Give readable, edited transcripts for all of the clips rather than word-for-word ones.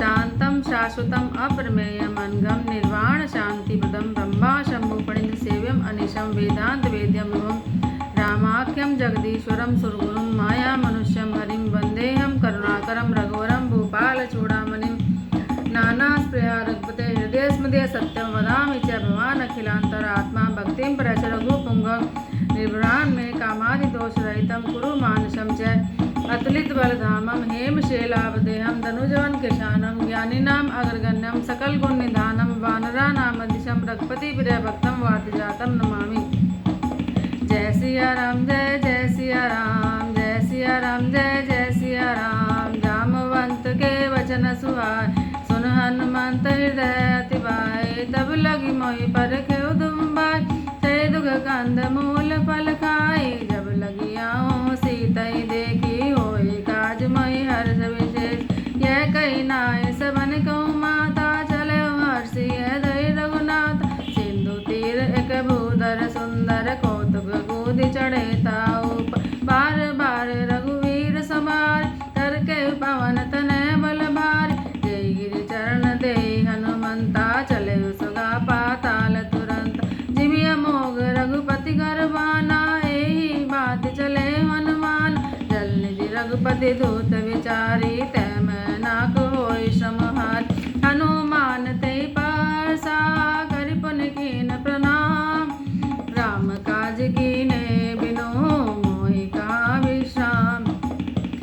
शांतं शाश्वतम् अप्रमेयम् अनघं निर्वाण शांतिप्रदं ब्रह्मा शंभु फणीन्द्र सेव्यम् अनिशं वेदांत वेद्यम् रामाख्यं जगदीश्वरं सुरगुरुं माया मनुष्यं हरिं वन्देऽहं करुणाकरं रघुवरं भूपालचूडामणिं नानास्पृहा रघुपते हृदयस्मदे सत्यं वदामि च भवान् अखिलान्तरात्मा भक्तिं प्रयच्छ रघुपुङ्गवं निर्भरान् मे कामादिदोषरहितं कुरु मानसं च अतुलितबलधामं हेमशैलावदेहं धनुजवन कृशानं ज्ञानिनाम् अग्रगण्यं सकलगुणनिधानं वानराणामदिशं रघुपतिप्रियभक्तं वादिजातं नमामि। जय सिया राम जय जय सिया राम जय सिया राम जय जय सिया राम। जामवंत के वचन सुहाए सुन हनुमंत हृदय अति भाए। तब लगी मोहि परखे उदुम्बाई ते दुख कंद मूल फल खाई। जब लगी आऊँ सीतई देखी होई काज मोहि हर्ष विशेष। यह कही नाय सबन कहूँ माता चले हर्षि दई रघुनाथ। सिंधु तीर एक भूधर सुंदर कौतुक कूदि चढ़े ताऊ। बार बार रघुवीर समार करके पवन तनय बल भार। जय गिरि चरण दे हनुमंता चले सुगा पाताल तुरंत। जिमिया मोग रघुपति गर्भाना एही बात चले हनुमान। जल निधि रघुपति दूत विचारी तै मैं नाक होई श्रमहार। हनुमान ते पारसा करि पुनि कीन प्रणाम। राम काज कीने बिनु मोहि कहाँ विश्राम।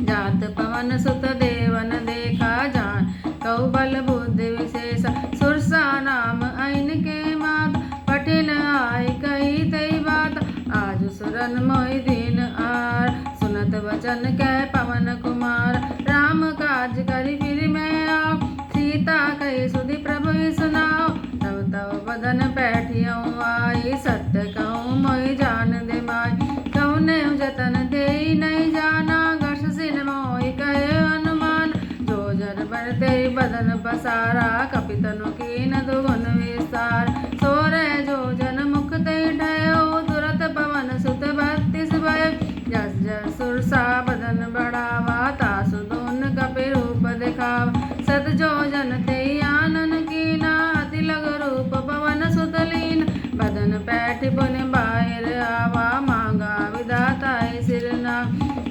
जात पवन सुत देवन देखा जान कौ बल बुद्धि विशेष। सुरसा नाम ऐन के मात पठिन आय कही तई बात। आज सुरन मोहि दीन आर सुनत वचन कह पवन कुमार। राम काज करि फिर मैं आओ सीता कही सुधि प्रभु सुनाओ। तब तब बदन पैठियों आई सत्य कहूँ मोहि जान दे माय। कौने जतन दे नहीं जाना घस सिन मोहि कहे हनुमान। जो जर बरते बदन पसारा कपितनु कीन दुगुन विस्तार। सोरे जो जन मुख ते ढयो तुरत पवन सुत बत्तीस भय। जस जस सुरसा बदन बढ़ावा तासु दोन कपि रूप दिखावा। सत जो जन ते आनन कीना अति लग रूप पवन सुत लीन। बदन पैठ पुनि बाहिर आवा मांगा विधाताय सिरना।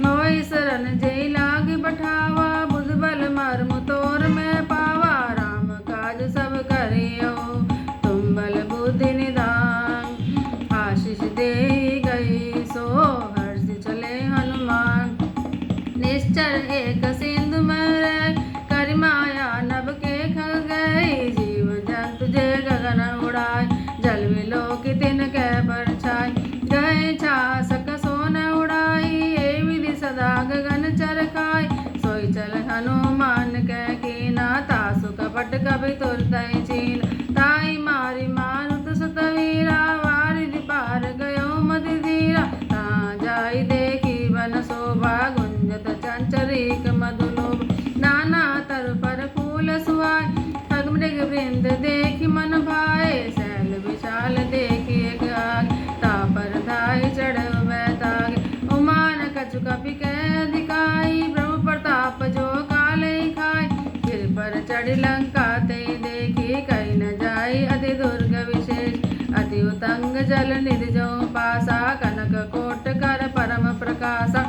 मोहि शरण जय लाग बठावा बुध बल मर्म तोर में पावा। राम काज सब करियो तुम बल बुद्धि निधान। आशीष दे गई सो हर्ष चले हनुमान। निश्चर एक सिंधु में कर माया नभ के खग गए। जीव जंतु जे गगन उड़ाए जल विलोक तिन कै परछाई। गए छासक सोन उड़ाई ए विधि सदा गगन चरखाई। सोई चल हनुमान कै कीना तासु कपट कपि तुरतै चीन। ताई मारी मारुत सुत वीरा वारिधि पार गयो मति धीरा। ता जाई देखी वन शोभा गुंजत चंचरीक मधुलोभ। नाना तरु पर फूल सुहाए ठग मृग वृंद देखी मन भाए। शैल विशाल देखी एक आग ता पर धाय चढ़ बैताग। उमान कछु कपि कह दिखाई ब्रह्म प्रताप जो काले खाए। सिर पर चढ़ लंका ते देखी कही न जाई अति दुर्ग विशेष। अति उतंग जल निधि जो पासा कनक कोट कर परम प्रकाशा।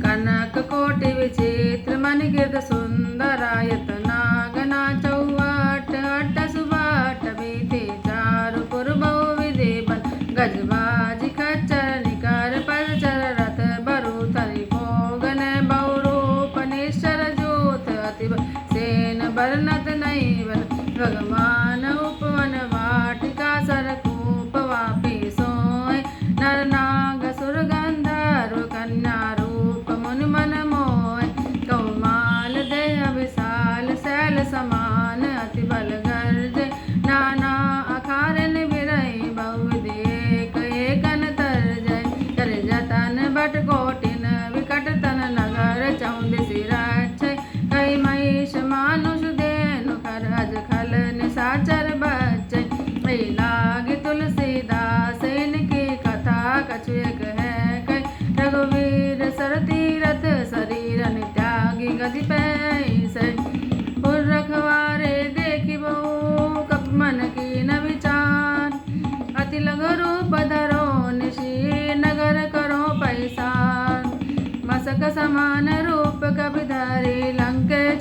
कनक कोटि विचित्र मणिकृत सुंदरायत नागना चौवट अट्ट सुबट बीते चारु पुर बहुविधि बन। गजबाजी खच्चर निकर पदचर रथ बरु थरि भोगन बहुरूप निश्चर जोत अति सेन बरनत नहीं बन। भगवान उपवन वाटिका सरकूप वापी सोय। नर नाग सुर गंधर्व कन्या रूप मुनि मन मोय। कौमाल देह विशाल शैल समान अति बल गर्ज। नाना अखारन बिरहि बहुविधि एक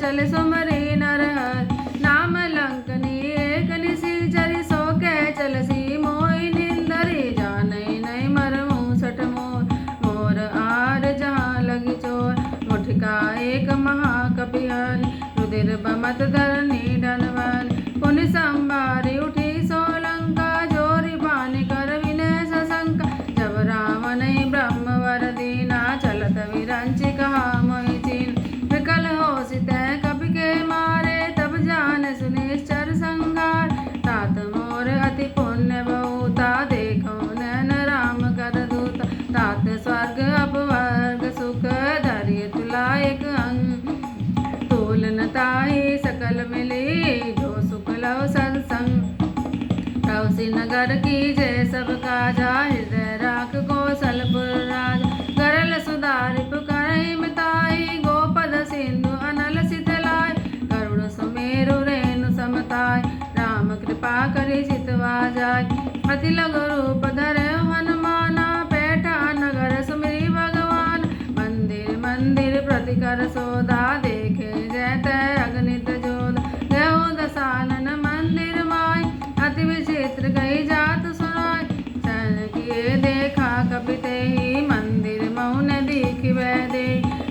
कौशल सुमरे नर हर नाम लंकनी एक निशिचरी सो के चलसी मोहि निंदरी जानई नहीं मरमु सठ मोर आर जहाँ लगी चोर मुठिका एक महाकपिहन रुधिर बमत धरनी डनवन पुनि संभारी उठी सोलंका जोरी पानी कर विनय सशंका जब रावण ब्रह्म वर दीना चलत विरंचि कहा मोहि चीन विकल हो सित कपि के मारे तब जान सुनिश्चर संगार तात मोर अति पुण्य बहुता देखो नैन राम कर दूत तात स्वर्ग अपवर्ग सुख धैर्य तुला एक अंग तोलन ताहि सकल मिले जो सुख लव सत्संग कौशी नगर की जय सब काजा हृदय राख कौशलपुर राज करल सुधारि पुकारहि मिताई गोपद सिंधु अनल सितलाय गरुड़ सुमेरु रेणु समताय राम कृपा करि चितवा जाय अति लघु रूप धरे हनुमाना पैठा नगर सुमिरि भगवान मंदिर मंदिर प्रति कर सोदा देखे जैत अगणित जोध देहु दसानन मंदिर माय अति विचित्र कही जात सुनाय चैन किए देखा कपिते ही मंदिर मौन दीख वैदे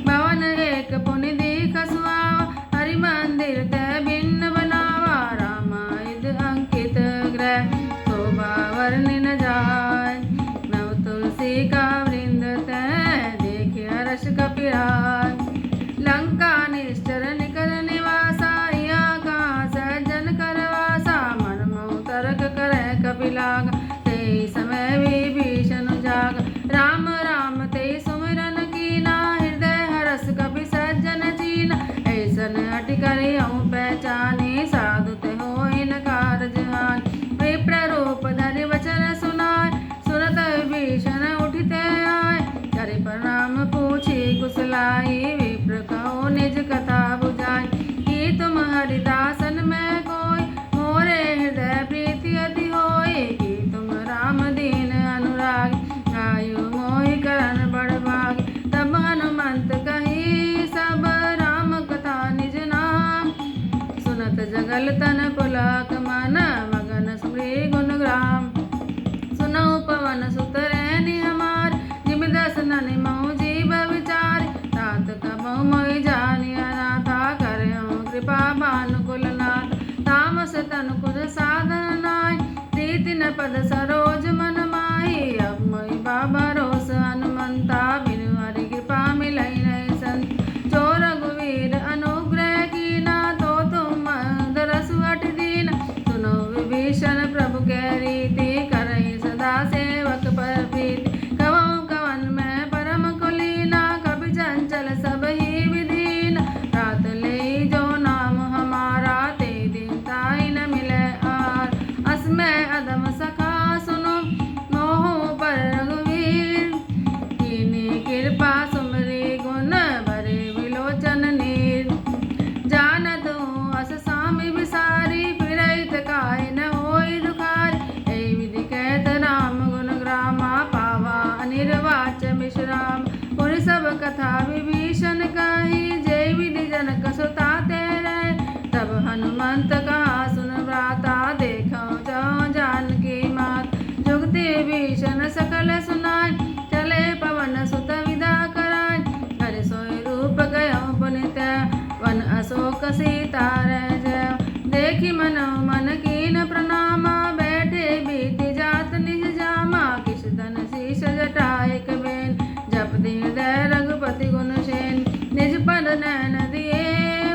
भवन एक पुनि दीख सुहावा हरि मंदिर तय भिन्न बनावा रामायण अंकित ग्रह शोभा वर्णि न जाय नव तुलसी का वृंद तय देखे हर्ष कपिराय लंका निश्चर निकर निवासा यहाँ कहाँ सज्जन करवासा मन मऊ तर्क करे कपिलाग ते समय विभीषण जाग राम राम ते सुमिरन कीना हृदय हरस कपि सज्जन चीना ऐसन हटि करि हूँ पहचानी साधु ते होई न कारज हान विप्र रूप धरि वचन सुनाय सुनत विभीषण उठिते आय करि प्रणाम पूछी कुशलाई विप्र कहो निज कथा बुझाई कि तुम हरिदासन में कोई मोरे हृदय प्रीति अति होई कि तुम राम दीन अनुराग आयु मोहि करण बड़ भाग तब हनुमंत कही सब राम कथा निज नाम सुनत जगल तन पुलक मन मगन स्मृति गुण ग्राम सुनऊ पवन सुत रैनी हमार जिम दस ननि मऊ जीव विचार तात कबहु मोहि जानि अनाथा करहु कृपा भानुकुल नाथ तामस तनुकुर साधन नाय प्रीति न पद सरोज मन माही अब मोहि बाबा रोस हनुमंता बिनु हरि कृपा मिलई नहीं संत जो रघुवीर अनुग्रह कीना तो तुम दरस हट दीना सुनो विभीषण प्रभु के रीति करहि सदा सेवक पर प्रीति कवौ कवन में परम कुलीना कभी चंचल सब ही विधीन रात ले जो नाम हमारा ते दिन ताई न मिले आर असमय अदम सखा सुनो मोह पर रघुवीर कीनी कृपा सुमरी गुण भरे विलोचन नीर जानत हूँ अस सामि विसारी फिरैत काय न होई दुखारी ऐ विधि कहत राम गुण ग्रामा पावा अनिर्वाच विश्राम पुनि सब कथा विभीषण कही जय विधि जनक सुता तेरे तब हनुमंत कहा सुन भ्राता देखो जाओ जानकी मात जुगति विभीषण सकल सुनाय चले पवन सुत विदा कराय हरि सोई रूप गयो पुनित वन अशोक सीता रह जय देखी मनो मन कीन प्रणामा बैठे बीति जात निज जामा किस धन शीश जटाए कबेन जप दीन दय रघुपति गुण सेन निज पद नैन दिए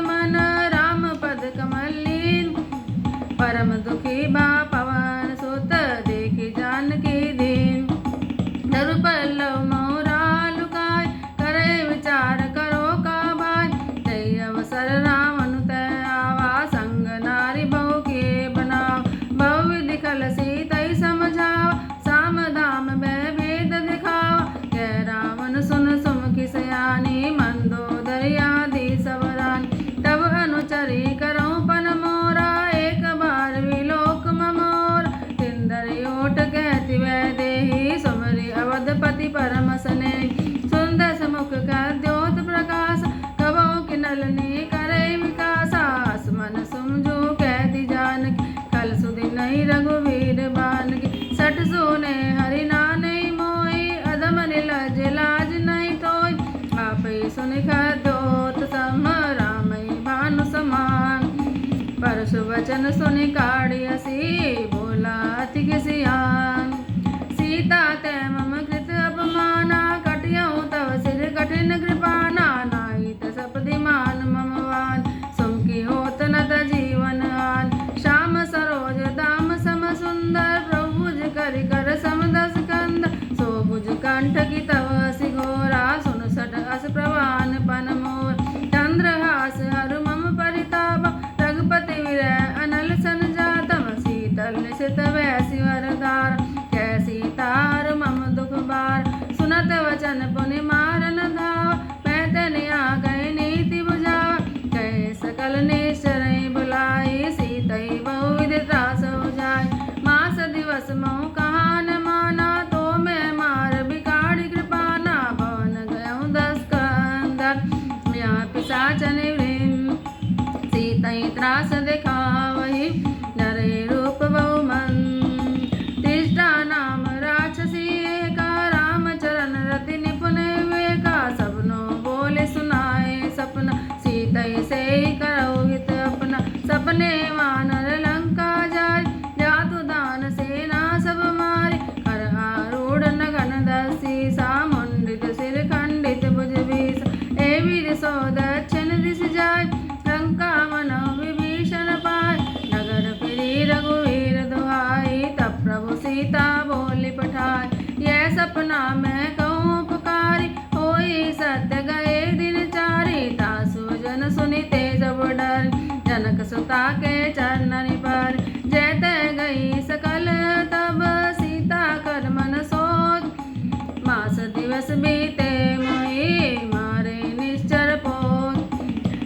मन राम पद कमल लीन परम दुखी बा पवन सुत देखी जानकी दीन धरु पल्लव मोरा लुकाय करे विचार करो का भाई तय अवसर रावण तय आवा संग नारी बहु के बनाओ बहु विधि खल सीतई समझाओ साम दाम भय भेद दिखाओ कह रावण सुन सुमुखी सयानी मंदोदरी आदि सबरान तब अनुचरी करो पन मोरा एक बार विलोक ममोर तिंदर ओट कहती वह देही सुमरी अवधपति परम स्नेह सुंदर मुख का द्योत प्रकाश कबो किनलनी करे सुने हरि नानै मोहि, अधम निलज लाज नहीं तोय, आपै सुनि खद्योत सम रामै भानु समान। परशु वचन सुनि काढ़ियसी, बोला अति किसियान। सीता ते मम कृत अपमाना, कटियहु तव सिर कठिन कृपाना, नाई त सपदिमान मम वान, सुमकी होत न त जीवन आन। श्याम सरोज दाम सम सुंदर, प्रभुज करि कर सम दस कंद, सोबुज कंठ की तव असि घोरा, सुन सट अस प्रवान पन मोर। चंद्रहास हरु मम परिताप, रघुपति विरह अनल सन जातम, शीतल निशित वैसी वरदार, कैसी तार मम दुख बार। सुनत वचन पुनि मारन धाव, मैं तनिया गए नीति बुझावा, कहे सकल निश्चरहि बुलाई, सीतई बहुविध त्रास जाय। मास दिवस महु कहा न माना, तो मैं मार बिगाड़ी कृपाना, भवन गयऊँ दस कंदर, यहाँ पिशाचन वृंद, सीतई त्रास दिखावहि, नरे रूप बहुमंद। तिष्ठा नाम राक्षसी एका, रामचरण रति निपुण विवेका, सबनो बोले सुनाए सपना, सीतई से करहु हित अपना। सपने वानर लंका जाय, जातु दान सेना सब मारे, कर आरूढ़ नगन दसी, सामुंडित सिर खंडित भुज बीस। एवं सो दक्षिण दिश जाय, लंका मनहु विभीषण पाय, नगर फिरी रघुवीर दुहाई, तब प्रभु सीता बोली पठाय। यह सपना मैं कहूँ पुकारी, होई सत्य गए दिन चारी, तासु जन सुनि तेज डर, जनक सुता के चरणन पर। जय तय गई सकल तब, सीता कर मन सोच, मास दिवस बीते मोहि, मारे निश्चर पोत।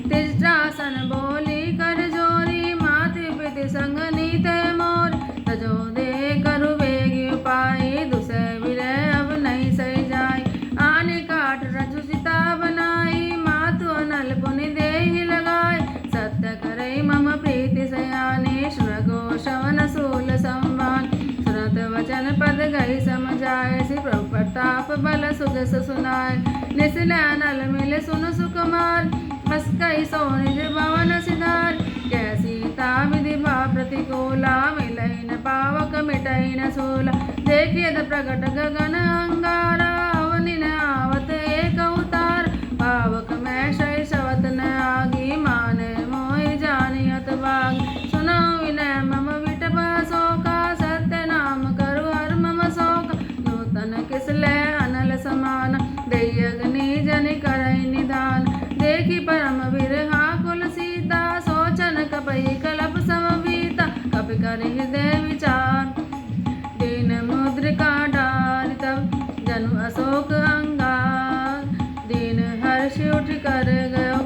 तिष्ठासन बोली कर जोरी, माति पिति संग नीते मोर, तजो दे करु बेगी उपाय, दुसह विरह अब नहीं सही जाय। आने काट रजु सीता बनाई, मातु अनल पुनि देहि लगाय, सत्य करई मम प्रीति सयानी, श्रृगो शवन सूल संभान। सुनत वचन पद गई समझाय, श्री प्रभु प्रताप बल सुजस सुनाय। निसिल अनल मिल सुन सुकुमार, बस कई सो निज भवन सिधार, कैसी ता विधि भाव प्रतिकूला, मिलई न पावक मिटई न सूला। देखियत प्रगट गगन अंगारा, अवनि न आवत एक अवतार, पावक मैं शैशवत न आगी, माने मोहि जानियत बाग। सुनौ विनय मम विटप शोका, सत्य नाम करु हर मम शोक, नूतन किसले अनल समान, दई अग्नि जनि करई निधान। देखी परम बिरहा कुल सीता, सोचन कपई कलप समवीता, कपि करि हृदय विचार, दीन मुद्रिका डारि तब जनु अशोक अंगार, दीन हर्ष उठ कर गयो।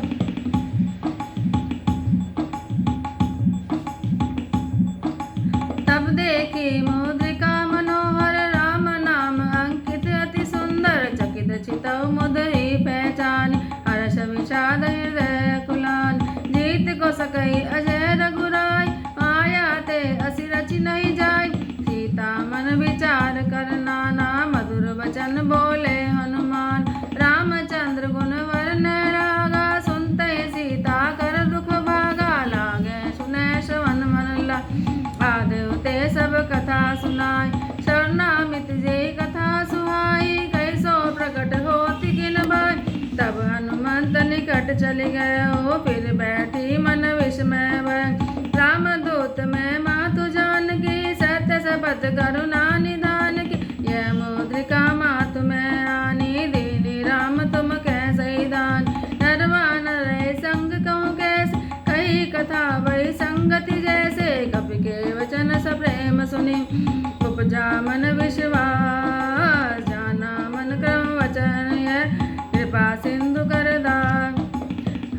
तब देखी मुद्रिका मनोहर, राम नाम अंकित अति सुंदर, चकित चितौ मुदई पहचान, हर्ष विषाद हृदय कुलान। जीत को सकई अजय रघुराय, आया ते असि रचि नहीं जाय, सीता मन विचार कर नाना, मधुर वचन बोले हनुमान। रामचंद्र गुण वरन रागा, सुनते सीता कर दुख भागा, लागे सुने श्रवण मन ला, आदेव ते सब कथा सुनाय। शरणामित जे कथा सुहाई, कैसो प्रकट होति किन बाय, तब हनुमंत निकट चली गयो, फिर बैठी मन विस्मय भय। राम दूत में मातु जानकी, सत्य शपथ करुणा निधान की, यह मुद्रिका मातु में आनी, दीनी राम तुम कैसे दान। नरवानर संग कहूँ कैसे, कही कथा वही संगति जैसे, कपि के वचन सप्रेम सुनि, उपजा मन विश्वास, जाना मन क्रम वचन यह, कृपा सिंधु कर दान।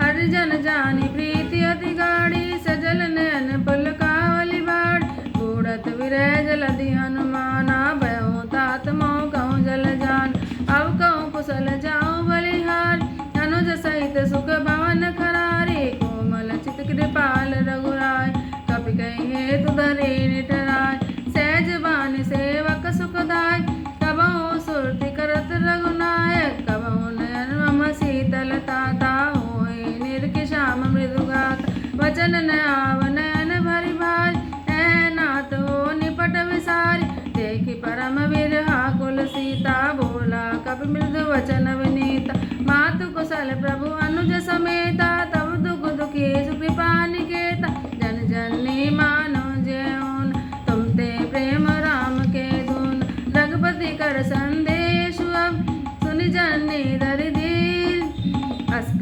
हर जन जानी प्रीति अति गाढ़ी, सजल नयन पुल कावली बाढ़, बूढ़त विरह जलधि हनुमाना, भयउ तात मोह कहूँ जल जान। अब कहूँ कुशल जाऊँ बलिहार, अनुज सहित सुख भवन खरारी, कोमल चित कृपाल रघुराय, कपि कहि हेतु धरे निठराय। सहज बान सेवक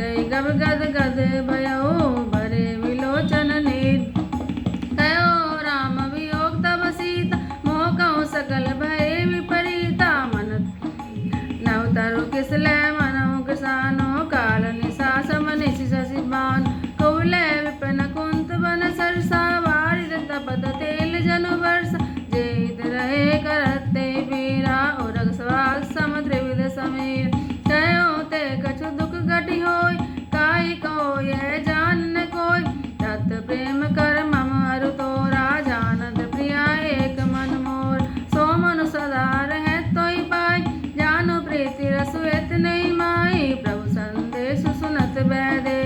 कई गब गद गद भयो भरे विलोचन नीर कहो राम वियोग तब सीता मोह कहूँ सकल भय विपरीता मन नवतरु किसले मनो किसानो काल निशा समनिशि शशिबान कौले विपिन कुंत वन सरसा वारिद तपत तेल जनु वर्ष जेहित रहे करते पीरा उरग स्वाग समुद्र विद समीर कहो ते कछु दुख घटी होय काई कहो यह जान न कोय तत् प्रेम कर मम अरु तोरा जानत प्रिया एक मन मोर सो मनु सदा रहे तोई पाई जानो प्रीति रसु एत नहीं माई प्रभु संदेश सुनत बैदे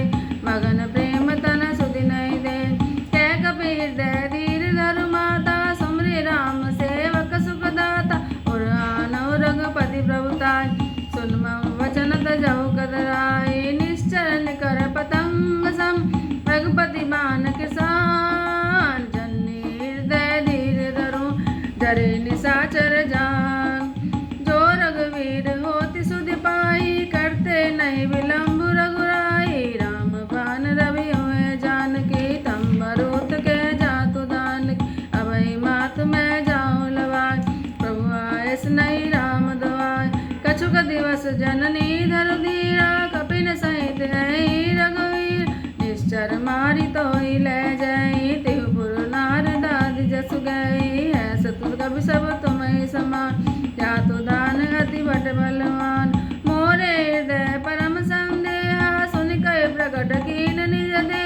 मगन प्रेम तन सुधि नहीं दे कह कबीर दे धीर धरु माता सुमरि राम सेवक सुखदाता और आनव रघुपति प्रभुताय सुन मम वचन तजहु कदराय निश्चरण कर पतंग सम रघुपति मान किसान जन्नी हृदय धीर धरु डरे निशाचर जान जो रघुवीर होति सुधि पाई करते नहीं विलंब रघुराई राम बान रवि होए जानकी तम बरोत के जातु दान अभय मात मैं जाऊँ लवाय प्रभु आयस नहीं राम दुआय कछुक दिवस जननी धरु धीरा कपिन सहित है रघुवीर निश्चर मारी तो ही ले जाई तिहुपुर नार दादि जसु गई है सतुर कवि सब तुम्हें समान जातु दान अति बट बलवान मोरे हृदय परम संदेहा सुन कय प्रकट कीन निज दे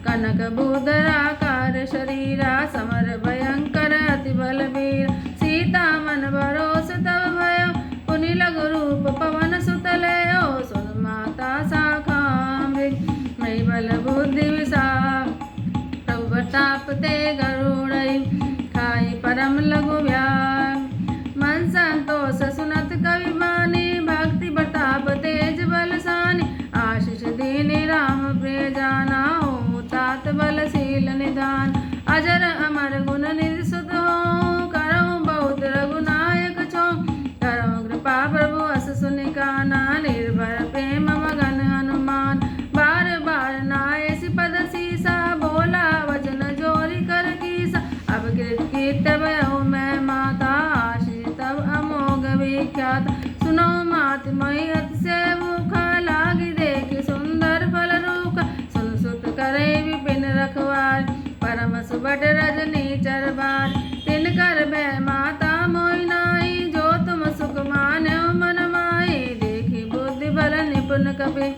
कनक बुधराकार शरीरा समर भयंकर अति बलवीर सीता मन भरोस तब भयो पुनि लघु रूप पवन सुतलयो सुन माता शाखाम्बि मयि बल बुद्धि विशाल प्रभु प्रताप ते गरुड़ई खाई परम लघु व्यान मन संतोष सुनत कवि बानी भक्ति प्रताप तेज बलसानी आशीष दीनी राम प्रिय जाना हो तात बलशील निधान अजर अमर गुण निधि सुत हो करहु बहुत रघुनायक छो करहु कृपा प्रभु अस सुनि काना निर्भर प्रेम मगन हनुमान बार बार नायसि पद सीसा बोला वचन जोरी कर कीसा अब कृत कीर्त भयो मैं माता आशीष तब अमोघ विख्यात सुनो मात मई अतिशय भूख लागी देखी सुंदर फल रूख सुन सुत करे विपिन रखवार परम सुबट रजनी चरबार तिन कर भय माता मोहि नाई जो तुम सुख मान्यो मन माई देखी बुद्धि बल निपुण कपि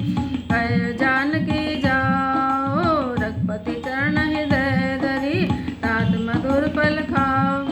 भय जानकी जाओ रघुपति चरण हृदय धरी तात मधुर फल खाओ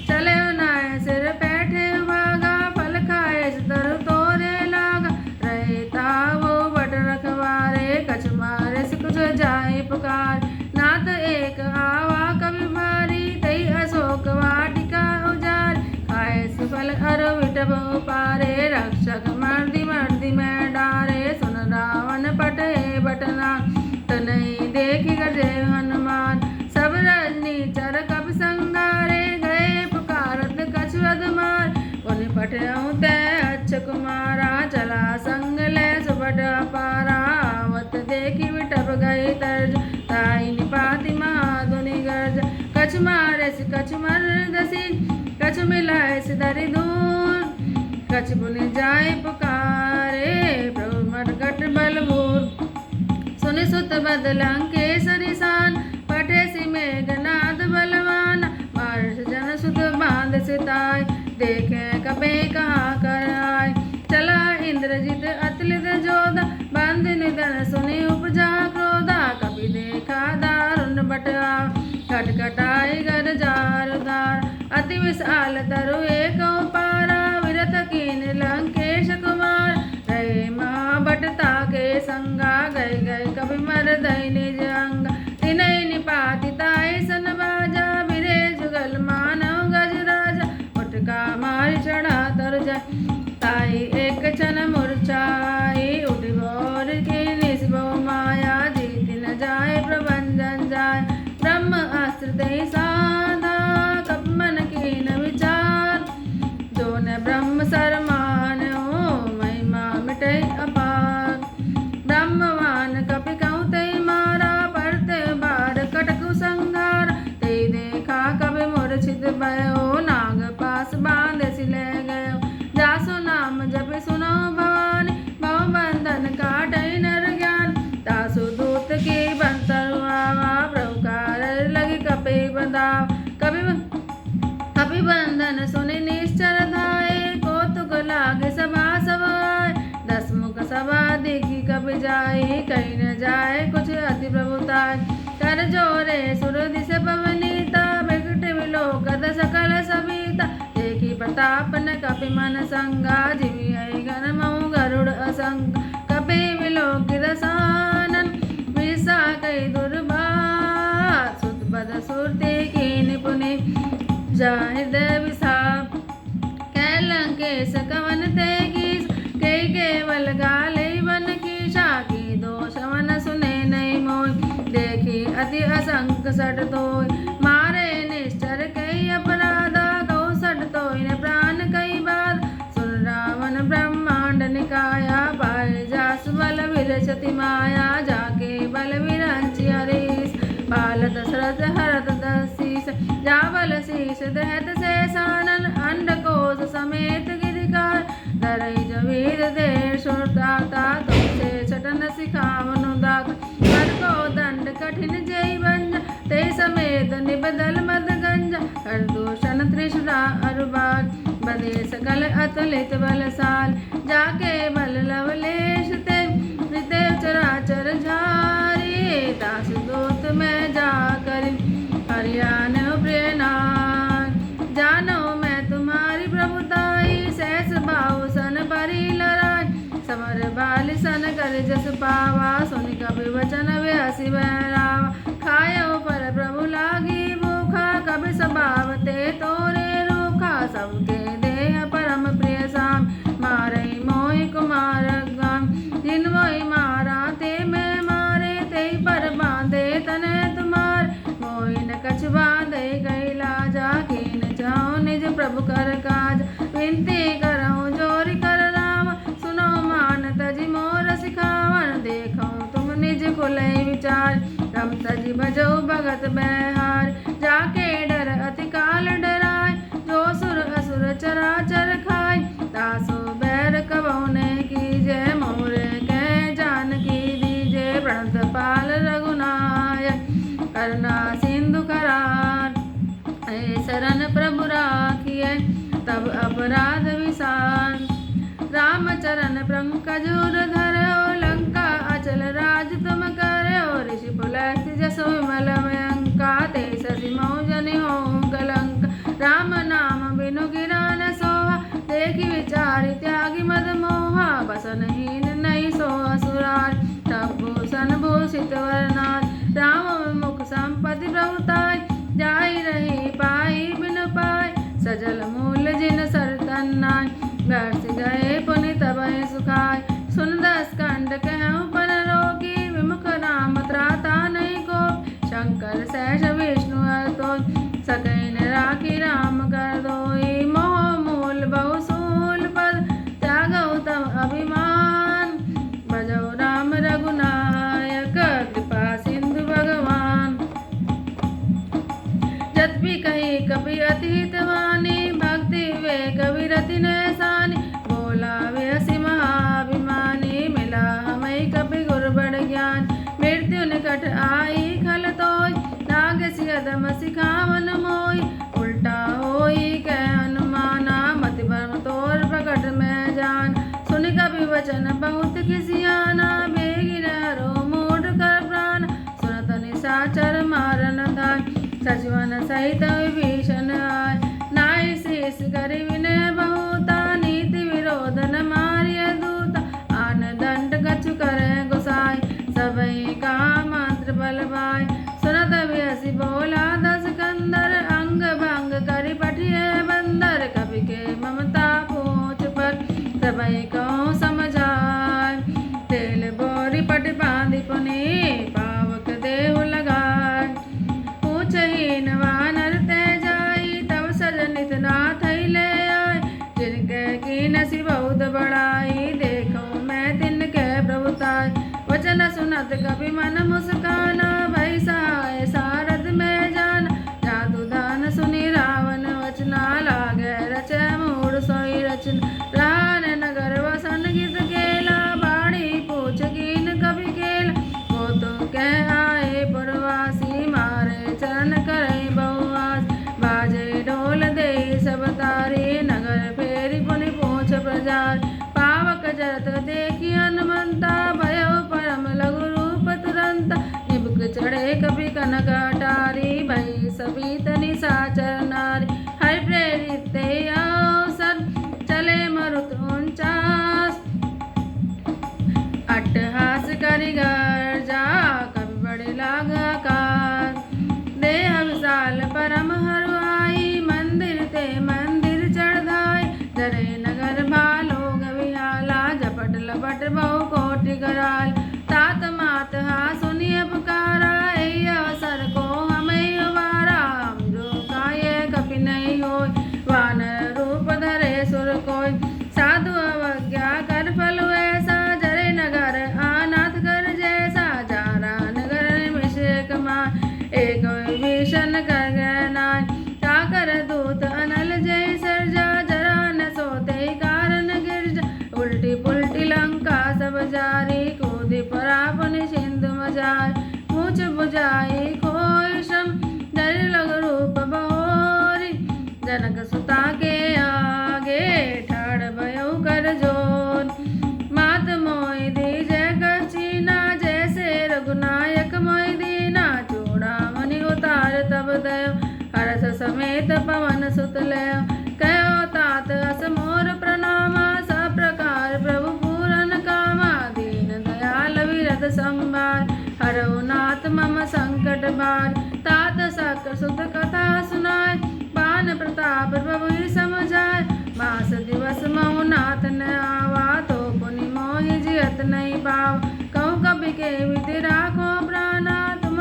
चले नाय सिर बैठे भागा फल खाए तरु तोरे लागा रहता वो बट रखवारे कछ मारे से कुछ जाए पुकार नाथ एक आवा कवि भारी तई अशोक वाटिका उजार खाए सुफल अर विटभ पारे रक्षक मर्दी मर्दी में डारे सुन रावण पटे बटना तनई देखी गजे हनुमान सब रजनी चर कप संगारे गए पुकारत कछुअद मार उन पटऊ ते अच्छ कुमारा चला संग ले सुबट पारा आवत देखी विटप गई तर्ज ताई निपाति महाधुनि गर्ज कछ मारे से कछ मर दसी कछ मिलाए से दरि दूर कछ बुनि जाए पुकारे प्रभु मटकट बलबूर सुनि सुत बदलंकेसरि सान पठे सि मेघनाद बलवान महर्षि जन सुत बांध सिताय देखे कबे कहाँ कर आय चला इंद्रजित अतुलित जोधा बांध निधन सुनि उपजा क्रोधा कभी देखा दारुण बटा खटखटाई गर जार धार अति विशाल तरु एक पारा विरत कीन लंकेश कुमार रहे महाबटता के संगा गए गए कभी मर दई निज अंग तिनय निपाति ताय सन बाजा बिरे जुगल मानव गज राजा उठका मारी चढ़ा तर जा ताई एक क्षण मूर्छाई उठ भोर की निस्बो माया जीत न जाए प्रबंधन जाए ब्रह्म अस्त्र दई साधा कप मन की न विचार भयो, नाग पास बांधे सिले गयो। जासो नाम जपे सुनो भवानी, भव बंधन काटै नर ज्ञान। तासु दूत की बंतर आवा, प्रभु कार लगी कपि बंधाव। कपि बंधन सुनि निश्चर धाये, कौतुक लागे सभा सब आए। 10 मुख सभा देखी कपि जाई, कहीं न जाए कुछ अति प्रभुताय। कर जोरे सुर दिस पवनीता, बिकट विलोकत सकल सविता। देखी प्रताप न कपि मन संगा, जिमियै गण महु गरुड़ असंग। कपि विलोकित सानन, विरसा कई दुर्बात। सुत बद सुरति कीनि पुनि, जा हृदय विषाद। कै लंकेश कवन ते कीस, के केवल गाले वन कीशा। की दोष मन सुने नहीं मोय, देखी अति असंक सट तोय। मारे निश्चर कई अपराधा, कौ सट तोय न प्राण कई बाध। सुन रावण ब्रह्मांड निकाया, पाए जासु बल विरचति माया। जाके बल विरंचि हरीश, बाल दशरथ हरत दशीष। जावल शीष दहत शेषानन, अंडकोश समेत गिरिकार। धरई जवीर देर सुरताता, तुमसे छटन सिखावनु दाता। कर को दंड कठिन जय बंजा, ते समेत निबदल मद गंजा। कर दूषण त्रिशुरा अरुबार, बदे सकल अतुलित बलशाल। जाके बल लवलेश ते, चराचर झारी। दास दूत में जाकर हरियाण प्रियनार। जानो मैं तुम्हारी प्रभुताई, सहस भाव सन परी लराय। समर बाल सन कर जस पावा, सुन कपि वचन व्यासी बहरावा। खायो पर प्रभु लागी भूखा, कपि स्वभाव ते तोरे रूखा। सबके देह परम प्रिय साम, मारई मोहि कुमार गाम। जिन मोहि मारा ते मैं मारे, ते पर बांधे तने तुम्हार। मोहि न कछ बांधे कई लाजा, कीन जाओ निज प्रभु कर काज। विनती करऊँ जोरि कर राम, सुनो मान तजि मोर सिखावन। देखो तुम निज खुलई विचार, रम तजि भजो भगत बहार। जाके डर अति काल डराय, जो सुर असुर चराचर खाय। तासु बैर कबहु ने कीजय, मोरे कह जानकी दीजे। प्रणत पाल रघुनायक, करुणा सिंधु करार। शरण प्रभु राखिए, तब अपराध विसान। रामचरण पंकज उर धरो, लंका अचल राज तुम करो। ऋषि पुलस्त्य जसो विमल भयंका, ते ससि मऊ जनि हों कलंक। राम नाम बिनु गिरा न सोहा, देखि विचारि त्यागी मद मोहा। बसनहीन नहीं सो असुरार, तब भूषण भूषित वरनार। राम मुख संपत्ति प्रभुताय, जाई रही पाई बिन पाय। सजल मूल जिन सरतन नाय, बरस गए पुनि तबहि सुखाय। सुन 10 कंड कहूँ पर रोगी, विमुख राम त्राता नहीं को। शंकर सहज विष्णु तो, सकै न राखी राम कर दोई। मोह मूल बहु सूल पद, त्यागौ तब अभिमान। भजौ राम रघुनायक, कृपा सिंधु भगवान। जद्भी कही कपि अति हितवानी, भक्ति वे कवि रति नैसानी। बोला वे असी महाभिमानी, मिला हमें कपि गुर बड़ ज्ञान। मृत्यु निकट आई खल तोय, नागेसि अधम सिखावन मोय। उल्टा होई कह अनुमाना, मति भ्रम तोर प्रकट में जान। सुनि कपि वचन बहुत खिसियाना, बेगी हरो मूढ़ कर प्राण। सुनत निशाचर मारन धाय, सचिवन सहित विभीषण आय। नाई शेष करि विनय बहुता, नीति विरोध न मारिय दूता। आन दंड कछु करे गोसाई, सबहि का मंत्र बल भाय। सुनत बियसि बोला 10 कंदर, अंग भंग करि पठिए बंदर। कपि के ममता पूछ पर, सबहि कहूँ समझाय। तेल बोरी पट बांधि पुनि, पावक देहु लगाय। पूछहीन वानर ते जाई, तब सजनित नाथ ले आय। जिनके कीनसि बहुत बड़ाई, देखो मैं तिनके प्रभुताय। वचन सुनत कपि मन मुस्काना, भई सहाय सारथ में जान। जादू दान सुनि रावण कनक अटारी भई सभी तनि साचर नारी हर प्रेरित अवसर चले मरुत 49 अट्टहास करिगर जा कवि बड़े लाग आकार देह विशाल परम हरुआई मंदिर ते मंदिर चढ़ाई जरे नगर भालोग विहाला झपट लपट बहु कोटि कराल तात मात हा सुनिए पुकारा ऐ अवसर को हमें उबारा हम जो काये कपि नहीं होय वानर रूप धरे सुर कोय साधु अवज्ञा कर फल ऐसा जरे नगर अनाथ कर जैसा जारा नगर निमिषेक मान एक विभीषण कर गनाय ताकर दूत अनल जय सर्जा जरा न सोते कारण गिरजा उल्टी पुल्टी लंका सब जारी कूदी परापन सिंधु मजार मुझ बुझाई खोय श्रम डर लग रूप बहोरी जनक सुता के आगे ठाड़ भयो कर जोर मात मोहि दी जय कर चीना जैसे रघुनायक मोहि दीना चूड़ामणि उतार तब दयो हरस समेत पवन सुत लयो कहो तात अस मोर प्रणामा सब प्रकार प्रभु पूरन कामा दीन दयाल विरत संभार हरऊ नाथ मम संकट बार तात सकर सुत कथा सुनाय पान प्रताप प्रभु समझाय मास दिवस मऊ नाथ न आवा तो पुनि मोहि जियत नहीं पाव कहूँ कवि के विधि राखो प्राणा तुम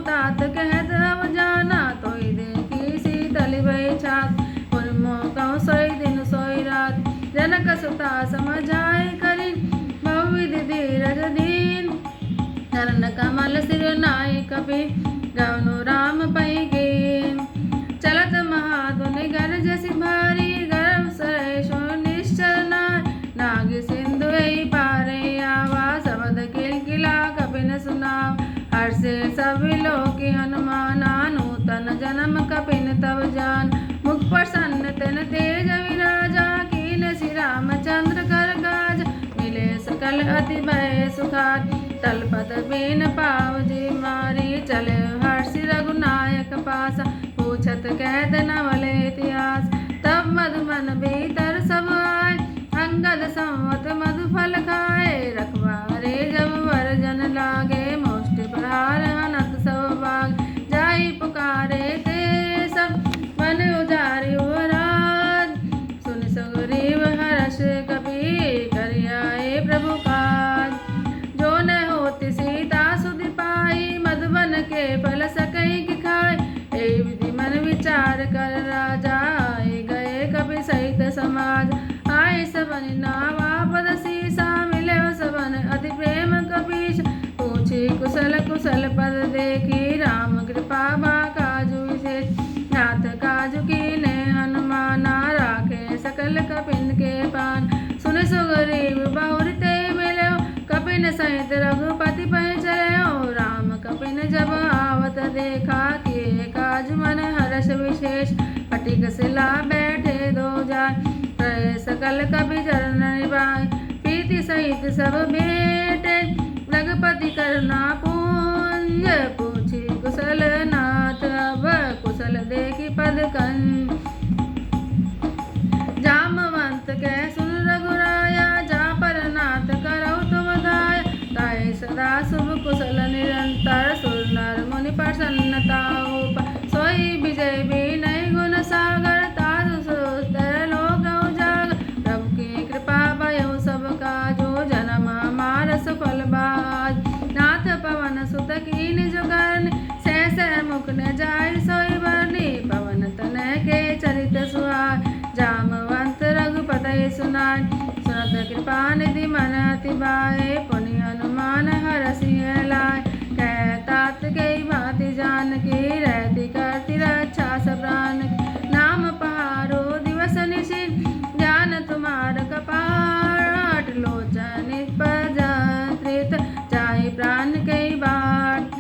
तात कहत अब जाना तोई देखी शीतल भई छात पुरमो कहूँ सोई दिन सोई रात जनक सुता समझाय करी बहुविधि धीरज दीन चरण कमल सिर नाई कपि गवनु राम पै गेन चलत महाधुनि गरज सिभारी गर्भ सरेशो निश्चल नाग सिंधु पारे आवा शबद किलकिला कपि न सुनाव हर्षे सभी लोक हनुमाना नूतन जन्म कपिन तब जान मुख प्रसन्न तेन तेज विराजा कीन श्री रामचंद्र कर काज मिले सकल अति भय सुखार तलपत बीन पाव जी मारी चले हर्षि रघुनायक पासा पूछत कहत नवले इतिहास तब मधुमन भीतर सब आए अंगद संवत मधु फल खाए रखवारे जब वर्जन लागे मुष्टि प्रहार हनत सब बाग जाई पुकारे ते सब मन उजारी राज सुन सुग्रीव हर्ष कपि करियाए प्रभु काज जो न होती सीता सुधि पाई मधुबन के फल सकई की खाए ए विधि मन विचार कर राजा आए गए कपि सहित समाज आए सबन नावा पद सीसा मिले सबन अति प्रेम कपीश पूछी कुशल कुशल पद देखी राम कृपा बा काजु विशेष नाथ काजु कीने हनुमाना राखे सकल कपिन के पान सुन सुग्रीव बहुरि ते मिलो कपिन सहित रघुपति पै चले राम कपिन जब आवत देखा किए काज मन हर्ष विशेष फटिक सिला बैठे दो जाय सकल कपि चरण निभाय प्रीति सहित सब भेटे रघुपति करना पूंज पूछी कुशल नाथ अब कुशल देखी पद कन जामवंत के सुन रघुराया जा पर नाथ करौ तुम दाय ताय सदा शुभ कुशल निरंतर सुर नर मुनि प्रसन्नता सोई विजय विनय गुण सागर तारु सुस्तर लोक उजागर प्रभु की कृपा भयो सब काजो जन्म हमार सफल बाज नाथ पवन सुत कीन जुगर्नि सहस मुख न जाय सोई बरनी पवन तनय के चरित सुहाय जामवंत रघुपति सुनाय सुनत कृपा निधि मन अति बाए पुनि हनुमान हरषि लाय कह तात के भांति जानकी रहती करती रक्षा सब प्राण नाम पहारो दिवस निशि ज्ञान तुम्हार कपाट लोचन पजत्रित जाहि प्राण के बाट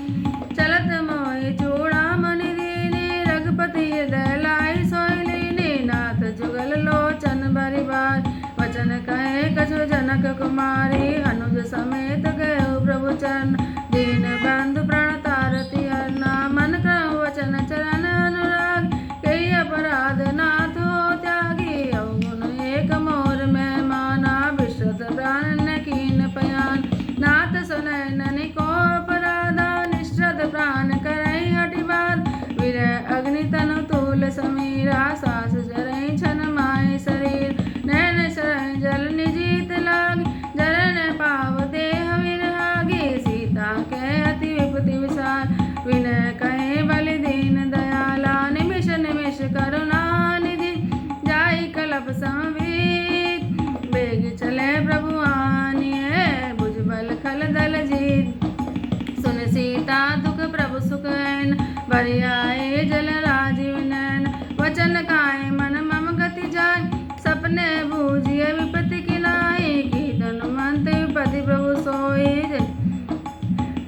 चलत मोहि चूड़ामणि दीनी रघुपति हृदय लाई सोई लीनी नाथ जुगल लोचन भरि बार वचन कहे कछु जनक कुमारी अनुज समेत गयो प्रभु चरण दीन बंधु प्रण तारति हरना मन तब संवीत बेग चले प्रभु आनिए भुजबल खल दल जीत सुन सीता दुख प्रभु सुख ऐन बरियाए जल राजीव नैन वचन काय मन मम गति जाय सपने बूझिए विपत्ति किनाई की धनुमंत विपति प्रभु सोई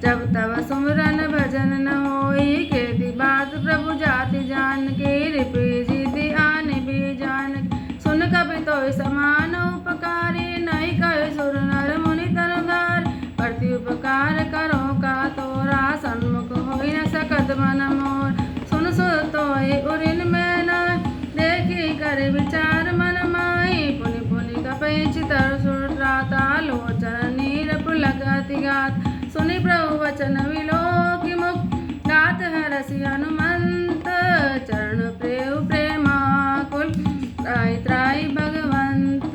जब तब सुमरन भजन न होई खेती बात प्रभु जाति जान के रिपी जीति आन भी जान सुन कभी तो समान उपकारी नहीं कहे सुर नर मुनि तनुगार प्रति उपकार करो का तोरा सन्मुख होई न सकत मन मोर सुन सुर तो उरिन में न देखी कर विचार मन माई पुनि पुनि कपै चितर सुर त्राता लोचन नीर पुलक अतिगात सुनि प्रभु वचन विलोकि मुख गात हरसि हनुमंत चरण प्रेम प्रेमाकुल त्राई त्राई भगवंत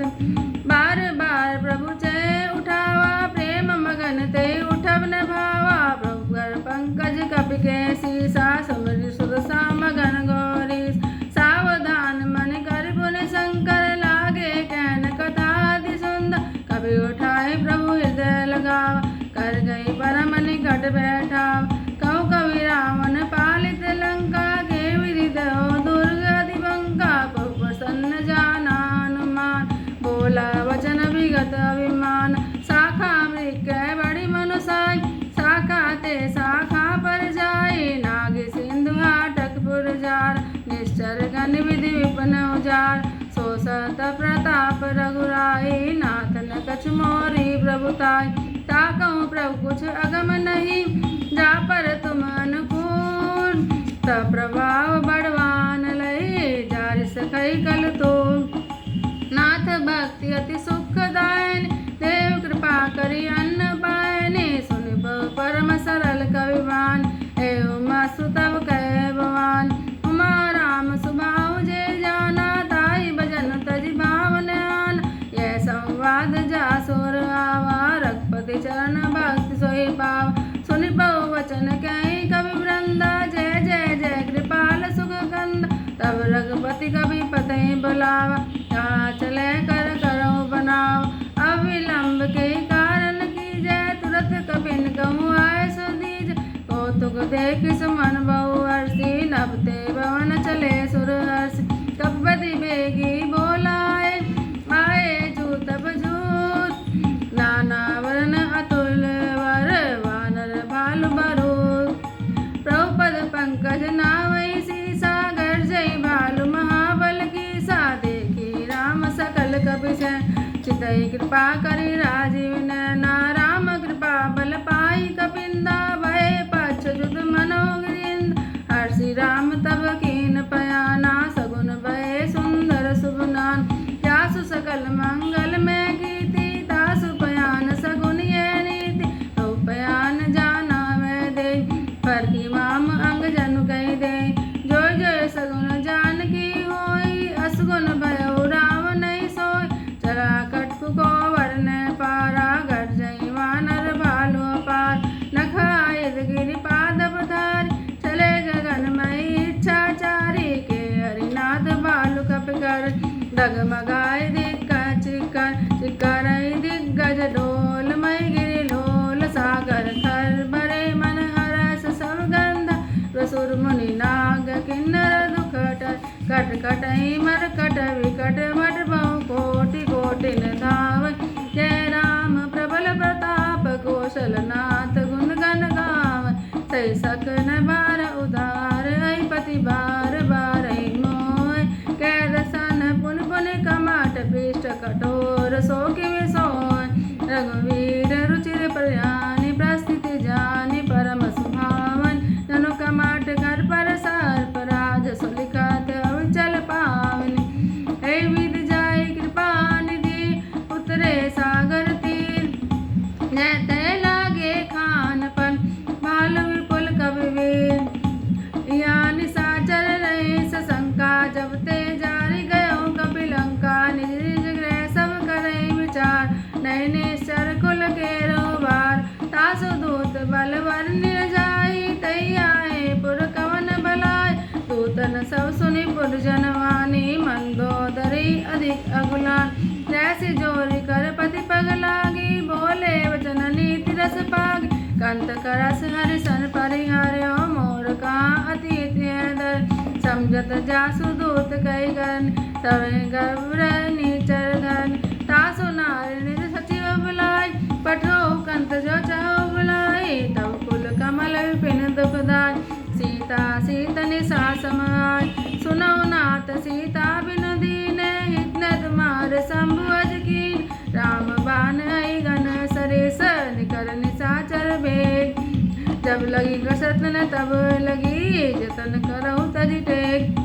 बार बार प्रभु जय उठावा प्रेम मगन ते उठब न भावा प्रभु कर पंकज कपि के सीसा समरि सुरसा मगन गौरी सावधान मन कर पुन शंकर लागे कहन कथा अति सुंदर कभी उठाए प्रभु हृदय लगावा कर गई परम निकट बैठा कहु कवि रावण पालित लंका के विदित हो दुर्ग दिवंका बहु प्रसन्न जाना हनुमान बोला वचन विगत अभिमान शाखा मृग बड़ी मनुसाई शाखा ते शाखा पर जाए नाग सिंधु हाटक पुरजार निश्चर गण विधि विपन उजार सो सत प्रताप रघुराई नाथ न कछ मोरी प्रभुताई ताकहूँ प्रभु कुछ अगम नहीं जा पर तुम अनुकूल तब प्रभाव बढ़वान लय जार सकै कल तो नाथ भक्ति अति सुखदायन देव कृपा करी अन्न पायने सुनि परम सरल कविवान हे उमा सुतव कह भवान उमा राम सुभाव जय जाना ताई भजन तज भावन आन यह संवाद जासुर आवा रघुपति चरण भक्ति सोई पाव सुनि बहु वचन कहि कवि वृंदा जय जय जय कृपाल सुख कंद तब रघुपति कवि पते बुलावा कहा चले कर करो बनाव अविलंब के कारण की जय तुरत कपिन कहूँ आय सुदीज कौतुक देखि सुमन बहु हर्षि नभते भवन चले सुर हर्षि कपति बेगी बोलाए आए जूत बजूत नाना वरण अतुल वर वानर भालु बरूद प्रभुपद पंकज नावई सीसा गर्जई भालु महाबल की सा देखी राम सकल कपिशै चितई कृपा करी राजीव नैना राम कृपा बल पाई कपिंदा भय पक्ष जुद मनोगिरिंद हर्षि राम तब कीन पयाना सगुन भय सुंदर शुभनान जासु सकल मंगल में कीर्ति तासु पयान सगुन ये नीति तो पयान जाना वै दे पर की माम अंग जनु कही दे जो जो सगुन जान की होई असगुन भयो राम नहीं सोई चला कटकु को वरन पारा गर्जई वानर भालु पार नखायद गिरि पाद पधारी चले गगनमयी इच्छाचारी के हरिनाथ भालु कप कर डगमगाए दिग्गज चिकर दिग्गज डोल मई गिरि लोल सागर थर भरे मन हरस सब गंध रसुर मुनि नाग किन्नर दुखट कट कटई मरकट विकट मट बहु कोटि कोटिन धाव जय राम प्रबल प्रताप कौशल नाथ गुण गण गाव सही सकन बार उदार पति बार बार मोय कैद सन पुन पुन कमाट पृष्ठ कठोर सो कि सोय रघुवीर रुचिर प्रयानि प्रस्थिति जानि परम सुभावन जनु कमाट कर पर सर्प राज सुलिखत अविचल पावनि हे विद जाय कृपा निधि उतरे सागर तीर जैते लागे खान पन भालु विपुल कवि वीर या निशाचर ऐसी जोरी कर पति पग लागी, बोले वचन नीति रस पागी। कंत करस हरिसन परिहार्यो, मोर का अतीत दर। समझत जासु दूत कई गन, सवे गर्भ नीचर गन। तासु नारी निज सचिव बुलाई, पठो कंत जो चाहो बुलाई। तब कुल कमल विपिन दुखदाय, सीता सीतनि सासमाय। सुनो नाथ सीता बिनु दीने, हित न तुम्हार शंभु अज कीन। राम बाण आई गन सरेस, निकर निशाचर भेद। जब लगी कसरत तब लगी, जतन करहु तजि टेक।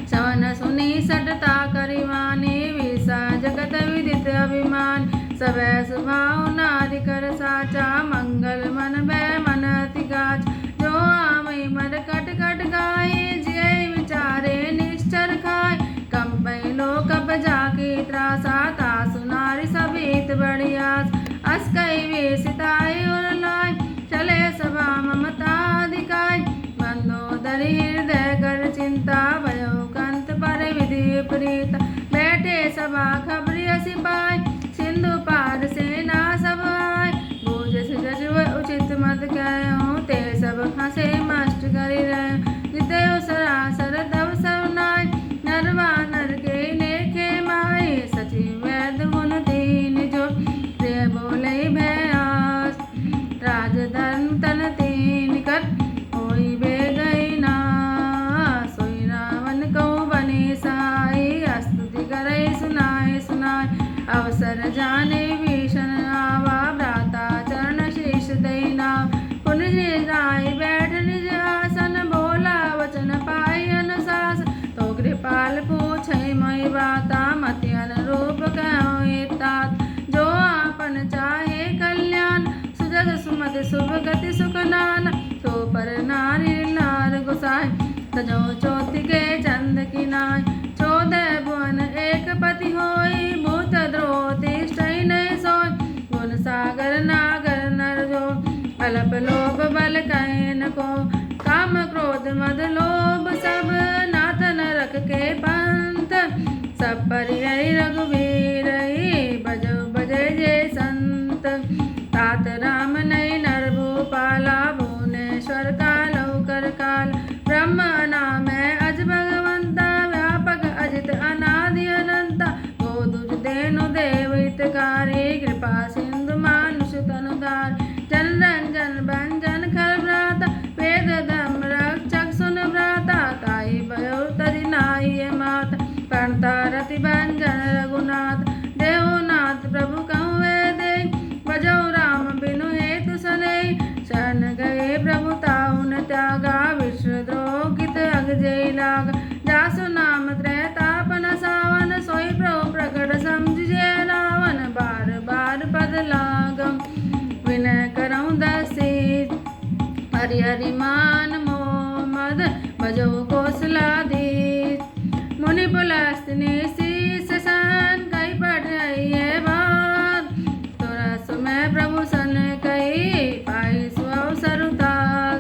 सवन सुनी सटता करिवानी, विषा जगत विदित अभिमान। सबे स्वभाव नारी कर साचा, मंगल मन भय मन अति गाच। जो आमई मर कट कट गाये, जिय विचारे निश्चर खाए। कंपै लोक जाकी त्रासा, तासु नारी सभीत बढ़ियास। अस कई वेशिताय और लाय, चले सभा ममता दिखाय। मंदोदरी हृदय कर चिंता, भयो कंत पर विधि विपरीत। बैठे सभा खबरी सिपाही, सिंधु पार सेना सब आय। भोज सचिव उचित मत कहो, ते सब हंसे मस्त करि रहे। जितयो सरासर तब सब नाय, नरवा नर के लेखे माय। सचिव वैद गुण तीन जो, प्रिय बोले भयास। राजधर्म तन तीन कट, होई बे गई नास। सोई रावण को बने सहाय, स्तुति करे सुनाए सुनाए। अवसर जाने भीषण आवा, भ्राता चरण शीश दैना। पुनिज राय बैठ निज आसन, बोला वचन पाई अनुशास। तो कृपाल पूछै मई बाता, मति अनुरूप कहो तात। जो आपन चाहे कल्याण, सुजग सुमति शुभ गति सुख नाना। तो पर नारी नार गोसाई, तजो चौथि के चंद की नाय। 14 भुवन एक पति होई, भूत द्रोह तिष्ठइ नहीं सोय। गुण सागर नागर नर जो, अल्प लोभ बल कहन को। काम क्रोध मद लोभ सब, नाथ नरक के पंथ। सब परिहरि रघुवीर, बजो बजय जे संत। तात राम नहीं नर भूपाला, भुवनेश्वर कालौ कर काल। ब्रह्म नाम है अज भगवंता, व्यापक अजित अनादि अनंता। गोदुज देनु देव हितकारी, कृपा सिंधु मानुष तनुधार। जन रंजन भंजन खर भ्राता, वेद धर्म रक्षक सुन भ्राता। ताई भयो तजि नाई माता, प्रणता रति भंजन रघुनाथ। देवनाथ प्रभु कहूँ दे, बजौ राम बिनु हेतु सने। शरण गए प्रभु ताऊ न त्यागा, विश्वद्रोह कित अग जय लाग। जासु नाम त्रैतापन सावन, सोई प्रभु प्रकट समझिए रावण। बार बार पद लागम, विनय करऊँ दसी। हरि हरि मान मोह मद, भजो कौशलाधीश। मुनि पुलस्त्य शीस सन, कई पढ़िए बात। तोरा सुमय प्रभु सन कई, पाई सुअवसर उतार।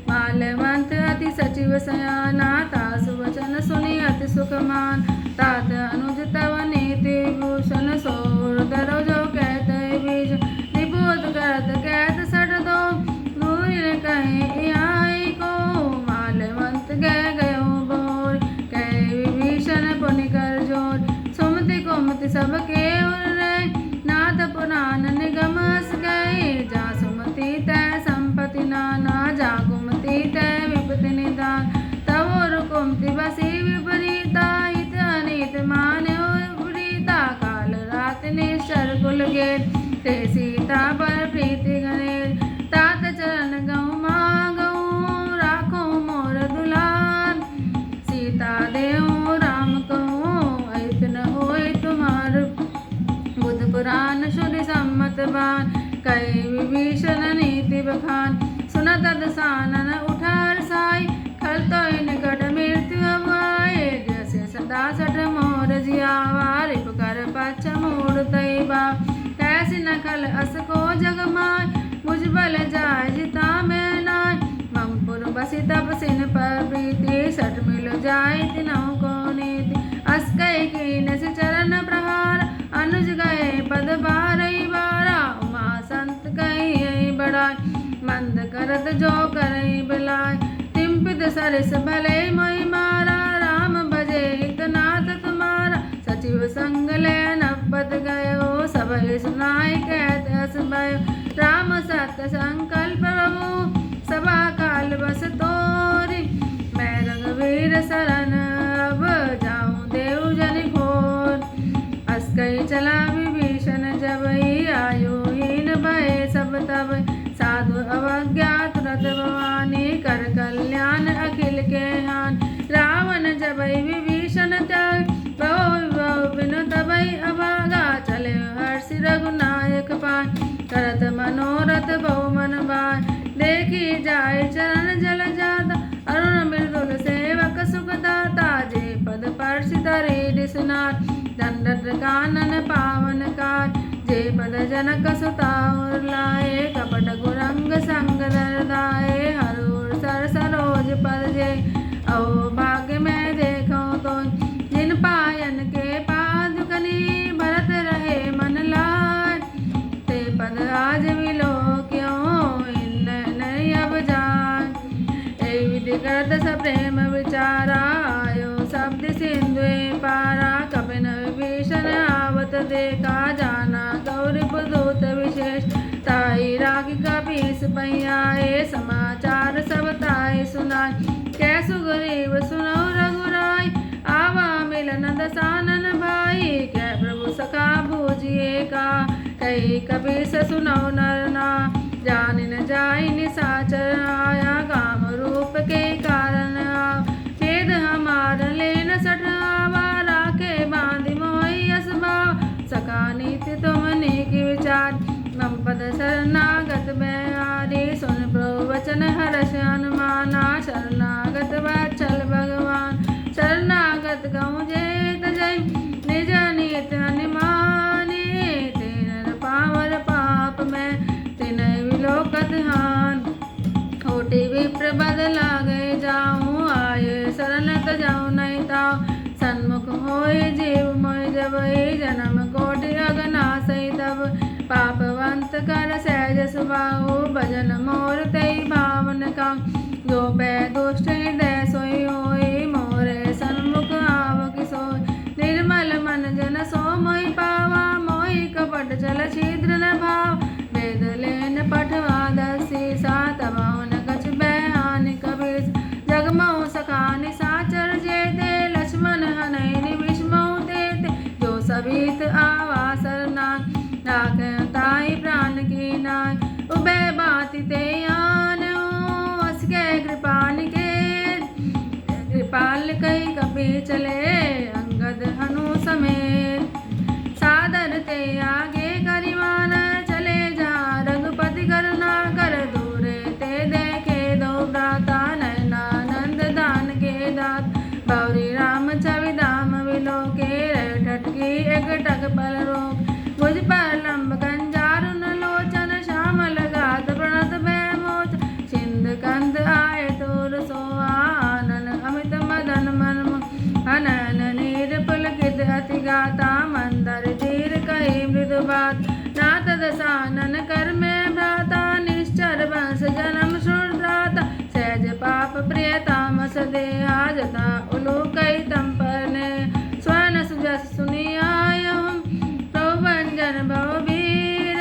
माल्यवंत अति सचिव सयाना, तासु वचन सुनि अति सुख मान। तात अनुज तव नीति भूषण, सोर धरो जो कहते बीज। निपुत करत कहत सठ दो, दूर कहे आई को। माल्यवंत गए गयो बोर, कहे विभीषण पुनि कर जोर। सुमति कुमति सब के उर रहे, नाथ पुराण निगम हस गए। जा सुमति तय संपत्ति नाना, जा कुमति तय विपत्ति निदान। तब और कुमति बसी विपरीता, हित अनित मान्यो विपरीता। काल रात निश्चर कुल गेट, ते सीता पर प्रीति गणेश। तात चरण गऊ मागऊ, राखो मोर दुलार। सीता देहु राम कहूँ, अहित न होय तुम्हार। बुध पुराण शुद्धि सम्मत बान, कहे विभीषण नीति बखान। सुनत दसानन उठार साई, खल तो निकट मृत्यु अवाए। जैसे सदा सठ मोर जियावा, रिप कर पछ मोड़ तई बाप। कैसी न खल अस को जग माय, मुझ बल जाय जिता मैं नाय। ममपुर बसी तप सिन पर प्रीति, सठ मिल जाय तिनहु को नीति। अस कई के भरत जो करई बिलाय तिम्पित सरिस भले मोहि मारा राम भजे हितनाथ तुम्हारा सचिव संग ले नपत गयो सबहि सुनाई कहत हस भयो राम सत्य संकल्प प्रभु सभा काल बस तोरी मैं रघुवीर शरण अब जाऊं देव जन घोर अस कही चला विभीषण जब ही आयो हीन भय सब तब साधु अवज्ञा तुरत भवानी कर कल्याण अखिल के हान रावण जब विभीषण त्याग बिनु तबई अभागा चले हर्षि रघुनायक पाय करत मनोरथ बहु मन बाय देखी जाय चरण जल जाता अरुण मृदुल सेवक सुख दाता जे पद पर्षि धरे दिसनार दंडत कानन पावन कार जे पद जनक सुता लाए कपट गुरंग संग दरदाए हरूर सर सरोज पद जे औ भाग्य में देखो तो जिन पायन के पादुकनी भरत रहे मन लाय ते पद आज विलो क्यों इन नहीं अब जाय ए विधि करत स प्रेम विचारा आयो शब्द सिंधु पारा कपिन विभीषण आवत देखा जाना गौरी दूत विशेष ताई राग कपीस पैयाए समाचार सब ताई सुनाय कैसु गरीब सुनो रघुराय आवा मिलन दसानन भाई कै प्रभु सखा भूजिए का कही कपीस सुनो नरना जान न जाय निसाचर आया काम रूप के कारण भेद हमार लेन सठ आवारा के बांधि मोहि असभाव सका नीति तुम नीक विचार मम पद शरणागत बैहारी सुन प्रभु वचन हर्ष हनुमाना शरणागत वत्सल भगवान शरणागत कहूँ जेत जय निज नियत हनुमानी तेन पावर पाप में तिन विलोकत हान होटी विप्र बदला गए जाऊँ आये शरण तजाऊँ नहीं ताऊ सन्मुख होय जीव मोय जब जन्म कोटि अगनासई तब पापवंत कर सहज सुबाहु भजन मोर तई भावन का जो पै दुष्ट हृदय सोई होय मोरे सन्मुख आव किसोय निर्मल मन जन सो मोहि पावा मोहि कपट चल छिद्र न भाव वेद लेन पठवा दसी सात बावन कछ बहानि कबीर जगमऊ सखा निसाचर जेते लक्ष्मण हनई विषमऊ तेते जो सबीत आवा सरना राख ताई प्राण की नाय उबे बाति ते आन असके कृपाल के कृपाल कई कपि चले अंगद हनु समेत सादर ते आगे करिवान चले जा रघुपति करुणा कर दूरे ते देखे दो भ्राता नयनानंद दान के दात बौरी राम छवि धाम विलो के ठटकी एक टक पल रोक मुझ पर लंब कंजारुन लोचन श्यामल गात प्रणत भयमोच सिंध कंद आय तोर सोआनन अमित मदन मन हनन नीर पुलकित अति गाता मंदर धीर कही मृदु बात नाथ दसानन कर में भ्राता निश्चर वंश जन्म श्रुद्राता सहज पाप प्रिय तामस देहा जता उलू कई तम पर ने स्वर्ण सुजस सुनियाय भंजन भववीर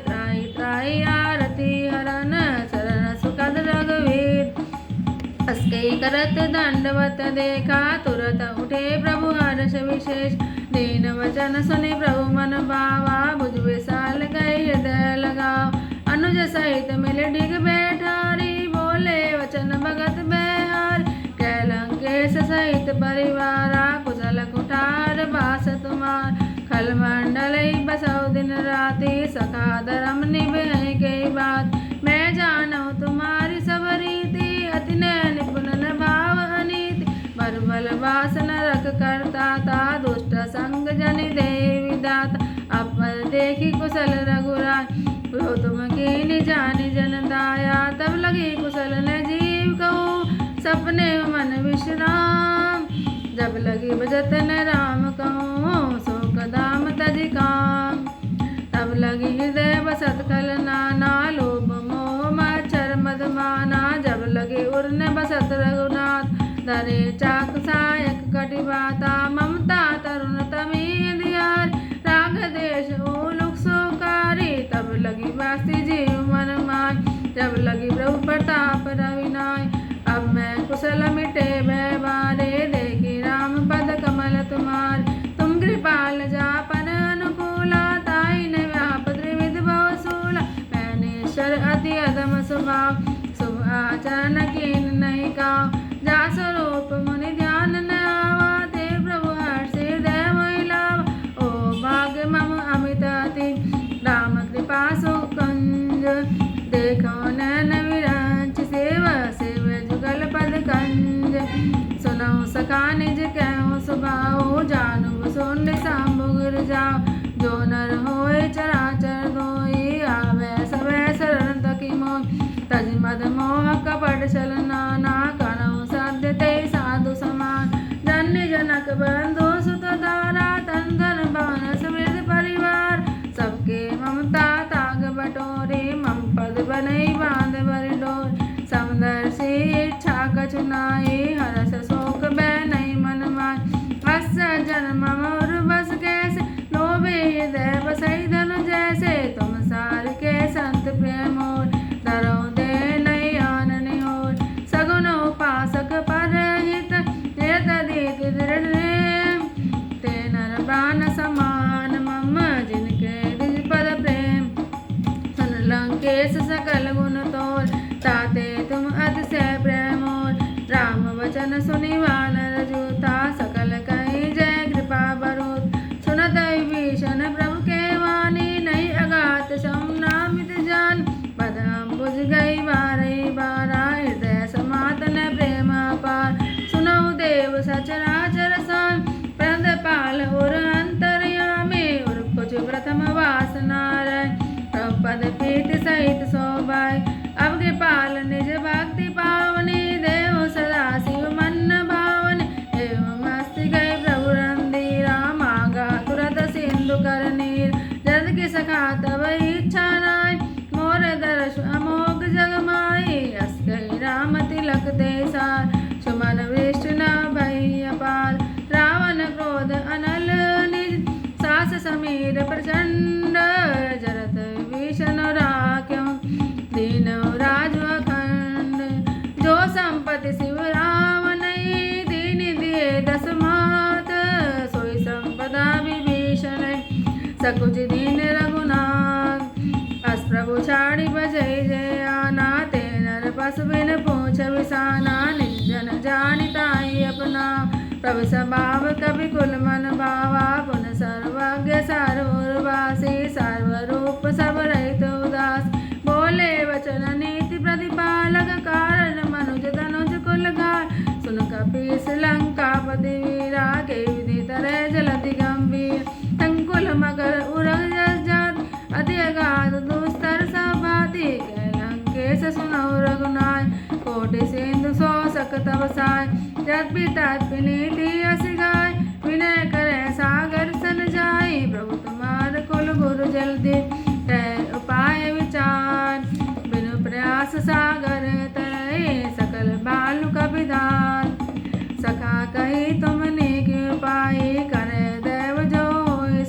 त्राई त्राई आरती हरन चरण सुखद रघुवीर अस्के करत दंडवत देखा तुरत उठे प्रभु हर्ष विशेष दीन वचन सुनि प्रभु मन भावा भुज विशाल गए हृदय लगाओ अनुज सहित मिल डिग बैठारी बोले वचन भगत बेहार कैलंकेश सहित परिवारा कुशल कुठार बास तुम्हार खल मंडल बसौ दिन राति सखा धर्म निभे के बात मैं जानू तुम्हारी सब रीति अति निपुण भाव अनीति बल वासन रख करता ता दुष्ट संग जन देवी दाता अब देखी कुशल रघुराय वो तुम की जानी जन दाया तब लगी कुशल न जीव कहूँ सपने मन विश्राम जब लगी बजत न राम कहूँ शोक दाम तज काम तब लगी हृदय बसत खल नाना लोभ मोह मच्छर मद बसत रघुनाथ धरे चाक सायक कटिबाता ममता तरुण तमी दियार राग देश उलुक सुकारी तब लगी बास्ती जीव मन माय जब लगी प्रभु प्रताप रविनाय अब मैं कुशल मिटे भय बारे देखी राम पद कमल तुम्हार तुम कृपाल जापन अनुकूला ताई ने व्याप त्रिविध भवसूला मैनेश्वर अति अधम स्वभाव शुभ आचरण कीन नहीं काव जा स्वरूप मुनि ध्यान न आवा ते प्रभु हर्षि हृदय महिलाव ओ भाग्य मम अमित अति राम कृपा सुकुंज देखो नैन विरंच सेव सेव जुगल पद कंज सुनो सखा निज कहूँ सुभाओ जानू सुन सांबु गिर जाओ जो नर होए चराचर धोई आवे सवे शरण तकी मोह तज मद मोह कपट चलना ना करो साध्य ते साधु समान धन्य जनक बंधु सुत दारा तन धन भवन समृद्ध परिवार सबके ममता ताग बटोरे मम पद बनई बांध बरि डोर समदर्शी इच्छा कछुनाई हरस शोक बैनई मन मान हस जन्म मोर बस कैसे लोभे हृदय बसई धनु जैसे तुम सार के संत प्रेम और धरो दे नई आनन और सगुन उपासक परहित तदित दृढ़ ते नर प्राण समान मम जिनके निज पद प्रेम सुन लंकेश सकल गुण तोर ताते तुम अतिशय प्रेम और राम वचन सुनि वानर जूता सकल कहीं जय कृपा बरूत सुनत विभीषण प्रभु के वाणी नहीं अगात समनामित जान पदम बुझ गई बारही बारा हृदय समातन प्रेम पार सुनो देव सचराचर सान प्रद पाल और अंतर्यामी और कुछ प्रथम वासना पद प्रीति सहित सोबाई अब कृपाल निज भक्ति पावनी देव सदा शिव मन भावन एवं मस्ति गई प्रभु रंदीरा मागा तुरत सिंधु कर नीर जद की सखा तब इच्छा नाय मोर दर्श अमोघ जग माई अस गई राम तिलक देसार सुमन विष्णु भई अपार रावण क्रोध अनल निज सास समीर प्रचंड जरत विभीषण राख्यो दीन राज अखंड जो संपत्ति शिव रावण दीन दिए दस मात सोई संपदा विभीषण सकुच दीन रघुनाथ अस प्रभु छाड़ी बजई जय आना ते नर पशु बिन पूछ विसाना निर्जन जानिताई अपना प्रभु स्वभाव कवि कुल मन भावा पुन सर्वज्ञ सर्ववासी सर्वरूप सब रहित उदास बोले वचन नीति प्रतिपालक कारण मनुज धनुज कुल गार सुन कपीस लंकापति वीरा के विधि तरह जलति गंभीर संकुल मगर उरग जस जात अति अगाध दुस्तर सभाति लंकेश सुनौ रघुनाय कोटि सिंधु सो सक तब साय जत पिता नीति अस गाय विनय करे सागर सन जाय प्रभु तुम्हार कुल गुरु जल्दी तय उपाय विचार बिनु प्रयास सागर तय सकल बालु कपिधान सखा कही तुमने के उपाय करे देव जो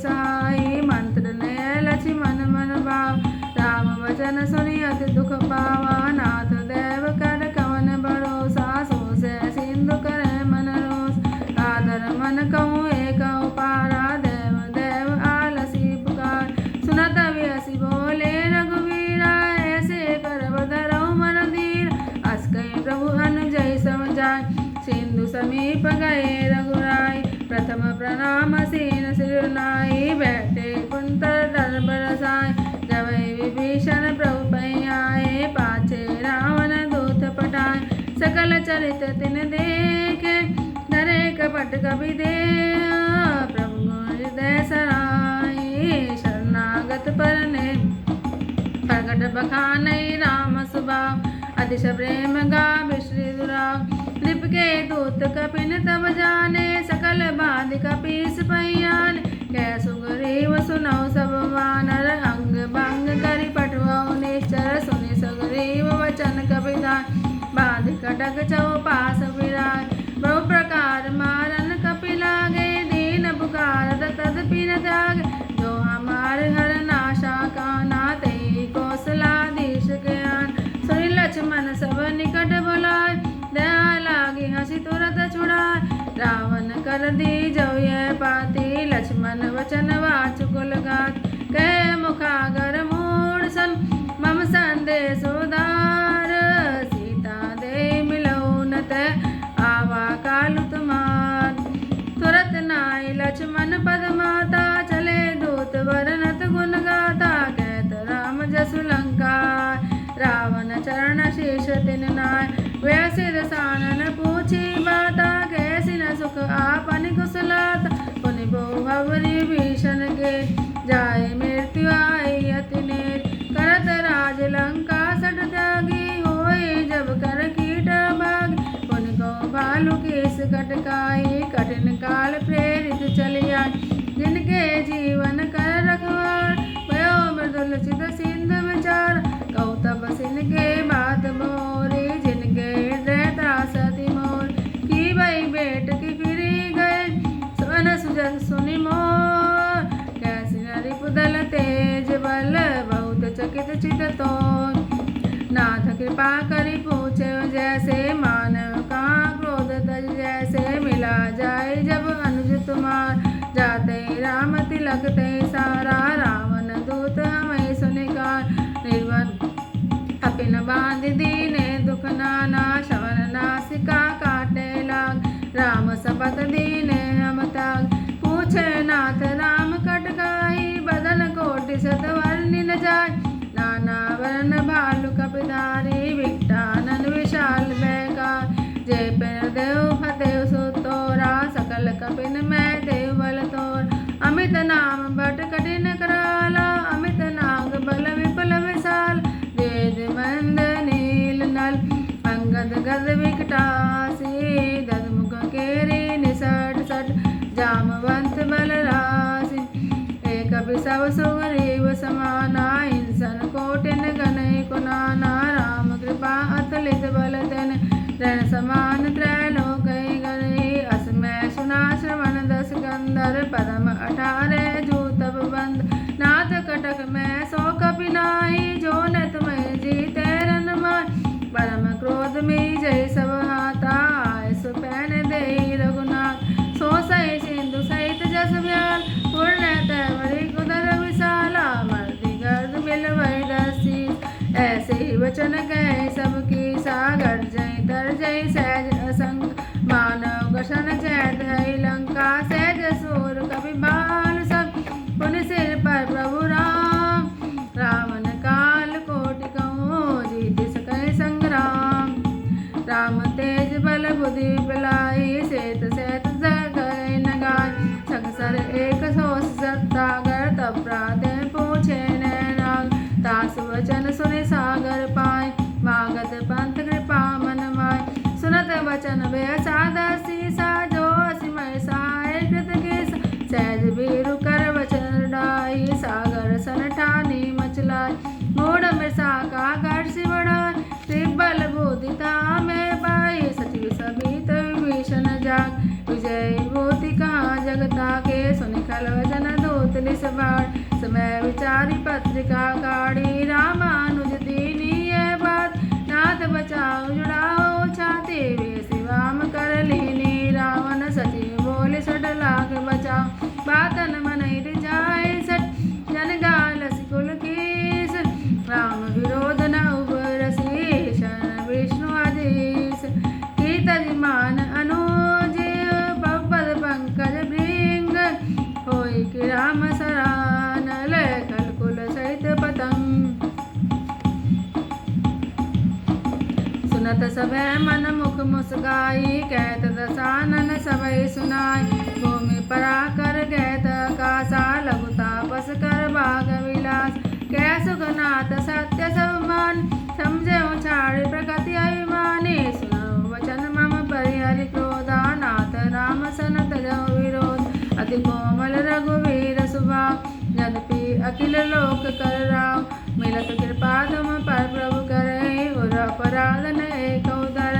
सहाय मंत्र नय लक्ष्मण मन भाव राम वचन सुनि अति दुख पावा नाथ देव कर कवन भरोसा सो से सिंधु करे मन रोष आदर मन कहूँ एक उपारा देव देव आलसी पुकार सुनत व्यसी बोले रघुवीरा ऐसे करब धरौ मन धीर अस कहीं प्रभु अनुजय समझाय सिंधु समीप गए रघुराय प्रथम प्रणाम सीन सिरनाई बैठे कुंतर डर बरसाय जब विभीषण प्रभु पै आए पाछे रावण दूत पटाए सकल चरित तिन देखे धरे कपट कवि दे प्रभु हृदय सराय शरणागत परने प्रकट बखानई राम स्वभाव अतिश प्रेम गा श्री दुराव लिप के दूत कपिन तब जाने सकल बाध कपीस पहियान कै सुग्रीव सुनौ सब वानर अंग भंग करि पठवौ निश्चर सुनि सुग्रीव वचन कपिधान बाध कटक चौपास विराज। बहु प्रकार मारन कपि लागे, दीन पुकारत तदपि न त्यागे। जो हमारे हर नाशा काना, तेहि कौशलाधीश के आन। सुनि लक्ष्मण सब निकट बुलाए, दया लागी हंसी तुरत छुड़ाए। रावण कर दी जो यह पाती, लक्ष्मण वचन वाचुकुल गात। कह मुखागर मूढ़ सन, मम संदेश उदार। सीता दे मिलऊ न तय, आवा कालु तुम्हार। तुरत नाई लक्ष्मण पद माता, चले दूत वरनत गुण गाता। कहत राम जसु लंका, रावण चरण शीश तिन नाय। वैसे दसानन पूछी बाता, कैसी न सुख आपन कुशलाता। पुनि बहु भीषण के, जाय मृत्यु आई अति नेर। करत राज लंका सट त्यागी, होई जब कर कीट भागी। पुनि को भालु केस कटकाई, कठिन काल प्रेरित चलिया। जिनके जीवन कर रखवार, भयो मृदुल चित सिंधु विचार। कहु तब सिन के बात मोरी, जिनके हृदय त्रासति मोर। की भई बेट की फिरी गए, सुन सुजन सुनि मोर। कैसी नरिपुदल तेज बल, बहुत चकित चित तोर। नाथ कृपा करि पूछे जैसे, मानव कहाँ क्रोध तज जैसे। मिला जाए जब अनुज तुम्हार, जाते राम तिलक ते सारा। रावण दूत हमें सुनिकार, निर्वन अपिन बांध दीने दुख नाना। शवन नासिका काटे लाग, राम सपत दीने हम ताग। पूछे नाथ राम कटकाई, बदन कोटि शत वर्णि न जाय। नाना वरण भालु कपिधारी, विकटानन विशाल भयकार। जय पिन देव फतेह सो तोरा, सकल कपिन मैं देव बल तोर। अमित नाम बट कठिन कराला, अमित नाग बल विपुल विशाल। वेद मंद नील नल, अंगद गद विकटासी। दधमुख केरी निसट सट, जामवंत बल राशि। एक सब सुग्रीव समाना, इंसन कोटिन गनई कुनाना। राम कृपा अतुलित बल तेन, रण समान त्रैलोक गई। असमय सुना श्रवण दस कंदर, पदम 18 जूतब बंद। नाथ कटक में सो कपि नाहि, जो न तुम्हें जीते रन माय। परम क्रोध में जय सब हाथा, आय सो पैन देहि रघुनाथ। सो सही सिंधु सहित जस व्याल, पुण्य तैवरी कुदर विशाला। मर्दि गर्द मिल वै दसी, ऐसे ही वचन कहे सबकी। सागर जय तर जय सहज असंग, मानव गशन चैत है लंका। सहज सूर कपि बाल सब, पुनि सिर पर प्रभु राम। रावण काल कोटि कहूँ, जीत सकै संग्राम। राम तेज बल बुद्धि बिलाई, सेत सेत जगै न गाय। सकसर एक सोस सत्तागर, तब प्रातः पूछे नैनाग। तासु वचन सुनि सागर पाए, मागत पंथ कृपा मन माय। सुनत वचन भय सादा सीसा, जो असिमय सहाय कृत केसा। सहज भीरु कर वचन डाई, सागर सन ठानी मचलाय। मूढ़ मृषा का कर्षि बढ़ाय, त्रिबल बुद्धिता में पाई। सचिव सबित विभीषण जाग, विजय भूति कहाँ जगता के। सुनि खल वचन दूत निस बाढ़, समय विचारी पत्रिका काढ़ी। रामानुज दीनी यह बात, नाथ बचाओ जुड़ाओ छाती। वे शिवाम कर लीनी, रावण सचिव बोले सठ लाख बचाओ। बातन मन जाय सठ, जन गाल सिकुल कीस। राम विरोध न उबरसी, शरण विष्णु आदेश। कीर्तन मान अनुज, पद पंकज भृंग। होई कि राम सरानल, कलकुल सहित पतंग। सुनत सभै मन मुख मुस्काई, कहत दसानन सबई सुनाई। भूमि पराकर कहत आकाशा, लघु तापस कर भाग विलास। कै सुखनाथ सत्य सब मान, समझेउ छाड़ि प्रकृति अभिमानी। सुनऊ वचन मम परिहरि क्रोधा, नाथ राम सन तजौ विरोध। अति कोमल रघुवीर स्वभाव, यद्यपि अखिल लोक कर राव। मिलत कृपा तुम पर प्रभु करे, और अपराध न एक उदर।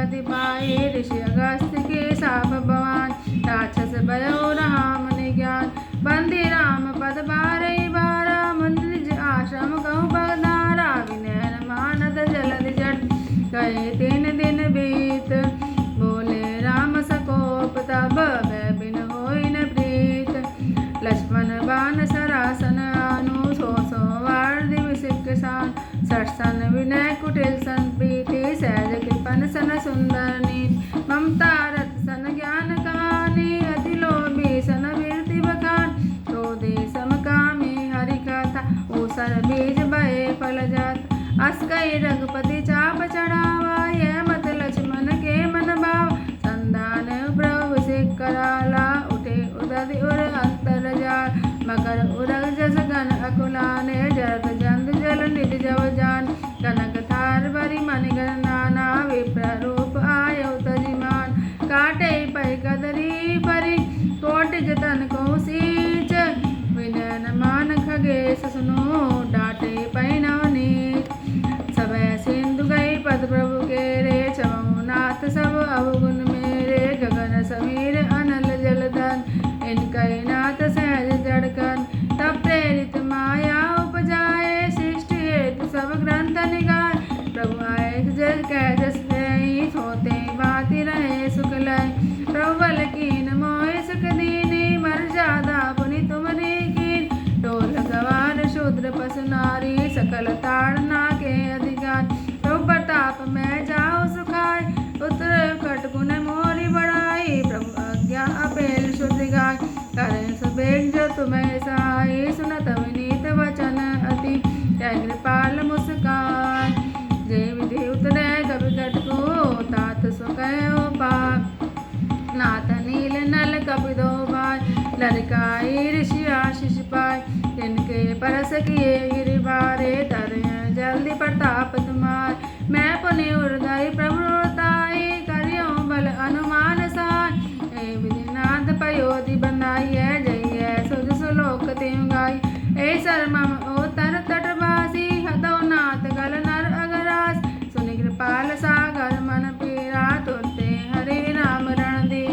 गति पाए ऋषि अगस्त्य के साप भगवान राक्षस भयो रहा मुनि ज्ञान बंदी राम पद बारे बारा मंदिर आश्रम कहूँ बगदारा विनयन मानद जलद जट गए 3 दिन बीत बोले राम सकोप तब वह बिन होई न प्रीत लक्ष्मण बाण सरासन आनु सो वार दिवस किसान सरसन विनय कुटिल सन प्रीति सहज कृपन सन सुंदर नीति ममता रथ सन ज्ञान कहानी अति लोभी सन वीरति बखान क्रोधे समकामी हरि कथा ऊसर बीज बहे फल जात अस्कई रघुपति चाप चढ़ावा यह मत लक्ष्मण के मन भाव संधान प्रभु से कराला उठे उदधि उर अंतर जाल मकर उरग जस गण अकुलाने जरत जंद जल निधि जव जान कनक थार भरी मणिगण नाना विप्र रूप आयो तजिमान काटे पै कदरी परी कोटि जतन को सींच विनयन मान खगेश सुनो डाटे पै नवनीत सब सिंधु गई पद प्रभु के रे चमनाथ सब अवगुण मेरे गगन समीर अनल जलधन इनके नाथ सहज जड़कन तब प्रेरित माया उपजाए सृष्टि हेतु सब ग्रंथ निगार प्रभु आए जल कह जस होते बाती रहे सुख लय प्रभु बल कीन मोहि सुख दीनी मर जादा पुनि तुमरी कीन ढोल गवार शूद्र पशु नारी सकल ताड़ना के अधिकार प्रभु प्रताप में जाओ सुखाय उतर कटकुन मोरी बढ़ाई प्रभु आज्ञा अपेल शुद्ध गाय करें सुबेग जो तुम्हें सहाय सुनत विनीत वचन अति जय कृपाल मुस्कान जय विधि उतरे कवि कटको तात सुकयो पाप नाथ नील नल कपि दो भाई लड़काई ऋषि आशीष पाए जिनके परस किए गिरि बारे तरे जल्दी प्रताप तुम्हार मैं पुनि उर्दय प्रभुताई करियो बल अनुमान साय ए विधिनाथ पयोधि बनाई है जय सुज सुलोक तिम गाई ए शर्मम ओ तर तटवासी हदो नाथ गल नर अगरास सुनि कृपाल सागर मन पीरा तुरते हरे राम रण दी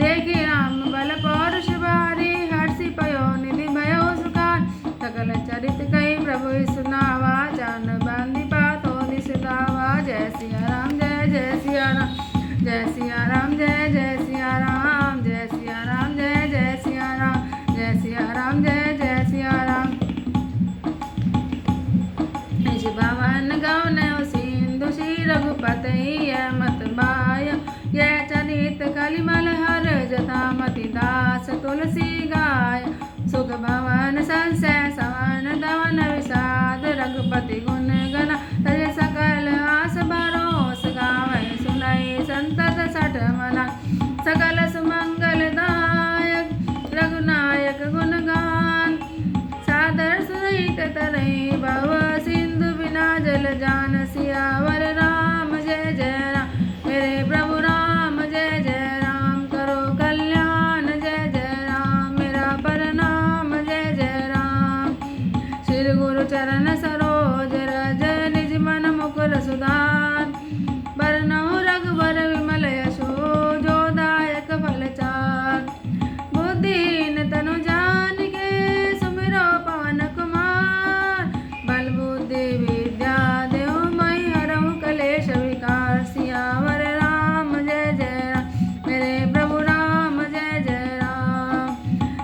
देखी राम बल पौरुष भारी हर्षि पयो निधि भयो सुखान सकल चरित कई प्रभु सुनावा जान बांधी पातो दिसदावा जय सिया राम जय सिया राम जय सिया राम जय सिया राम जय सिया राम जय सिया राम जय सिया राम जय सिया राम निज भवन गौन सिंधु श्री रघुपति मत बाय यह चरित कलिमल हर जथा मति दास तुलसी गाय सुख भवन संशय सवन दवन विषाद रघुपति गुण गण तज सकल आस भरोस गावै सुनई संतत सठ मना सकल सुमंगल दायक रघुनायक गुणगान सादर सहित तरई भव सिंधु बिना जल जान सियावर राम जय राम मेरे प्रभु राम जय राम करो कल्याण जय राम मेरा प्रणाम जय राम श्री गुरु चरण सरोज रज निज मन मुकुर सुधार बरनऊ रघुवर विमल यशो जो दायक फल चार बुद्धिहीन तनु जान के सुमिरो पवन कुमार बल बुद्धि विद्या देव मई हरऊ कलेश विकार सियावर राम जय राम मेरे प्रभु राम जय राम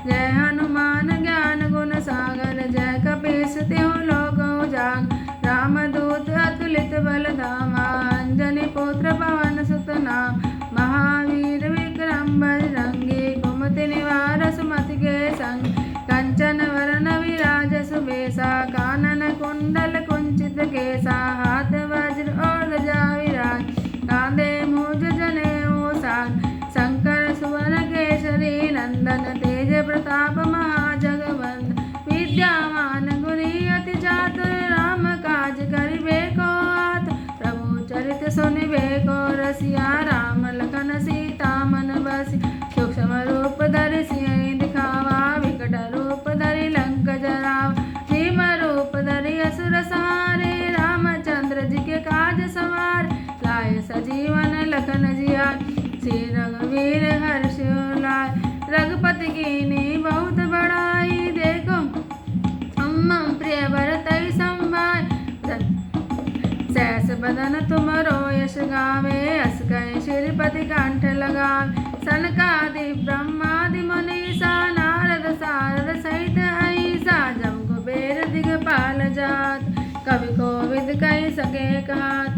जय हनुमान ज्ञान गुण सागर जय कपीस त्यों लोक उजागर रामदूत अतुलित बल धामा अंजनी पुत्र पवन सुत नाम महावीर विक्रम बजरंगी कुमति निवार सुमति के संग कंचन वरण विराज सुबेसा कानन कुंडल कुंचित केसा हाथ वज्र और ध्वजा विराज कांधे मूज जनेऊ साग शंकर सुवन केसरी नंदन तेज प्रताप महाजगवंदन विद्यावान गुणी अति चातुर राम काज करिबे को आत प्रभु चरित सुनिबे को रसिया राम लखन सीता मन बसी सूक्ष्म रूप धरि सियहि दिखावा विकट रूप धरि लंक जरावा भीम रूप धरि असुर सहारे रामचंद्र जी के काज सवार लाए सजीवन लखन जिया। श्री रघुवीर हर्ष लाय रघुपति कीनी बहुत बड़ाई। देखो मम प्रिय भरतई संभाय सहस बदन तुमरो यश गावे। अस कहि श्रीपति कंठ लगावे। सनकादि ब्रह्मादि मुनीसा नारद सारद सहित अहिसा। जम कुबेर दिगपाल जात कवि कोविद कहि सके कहात।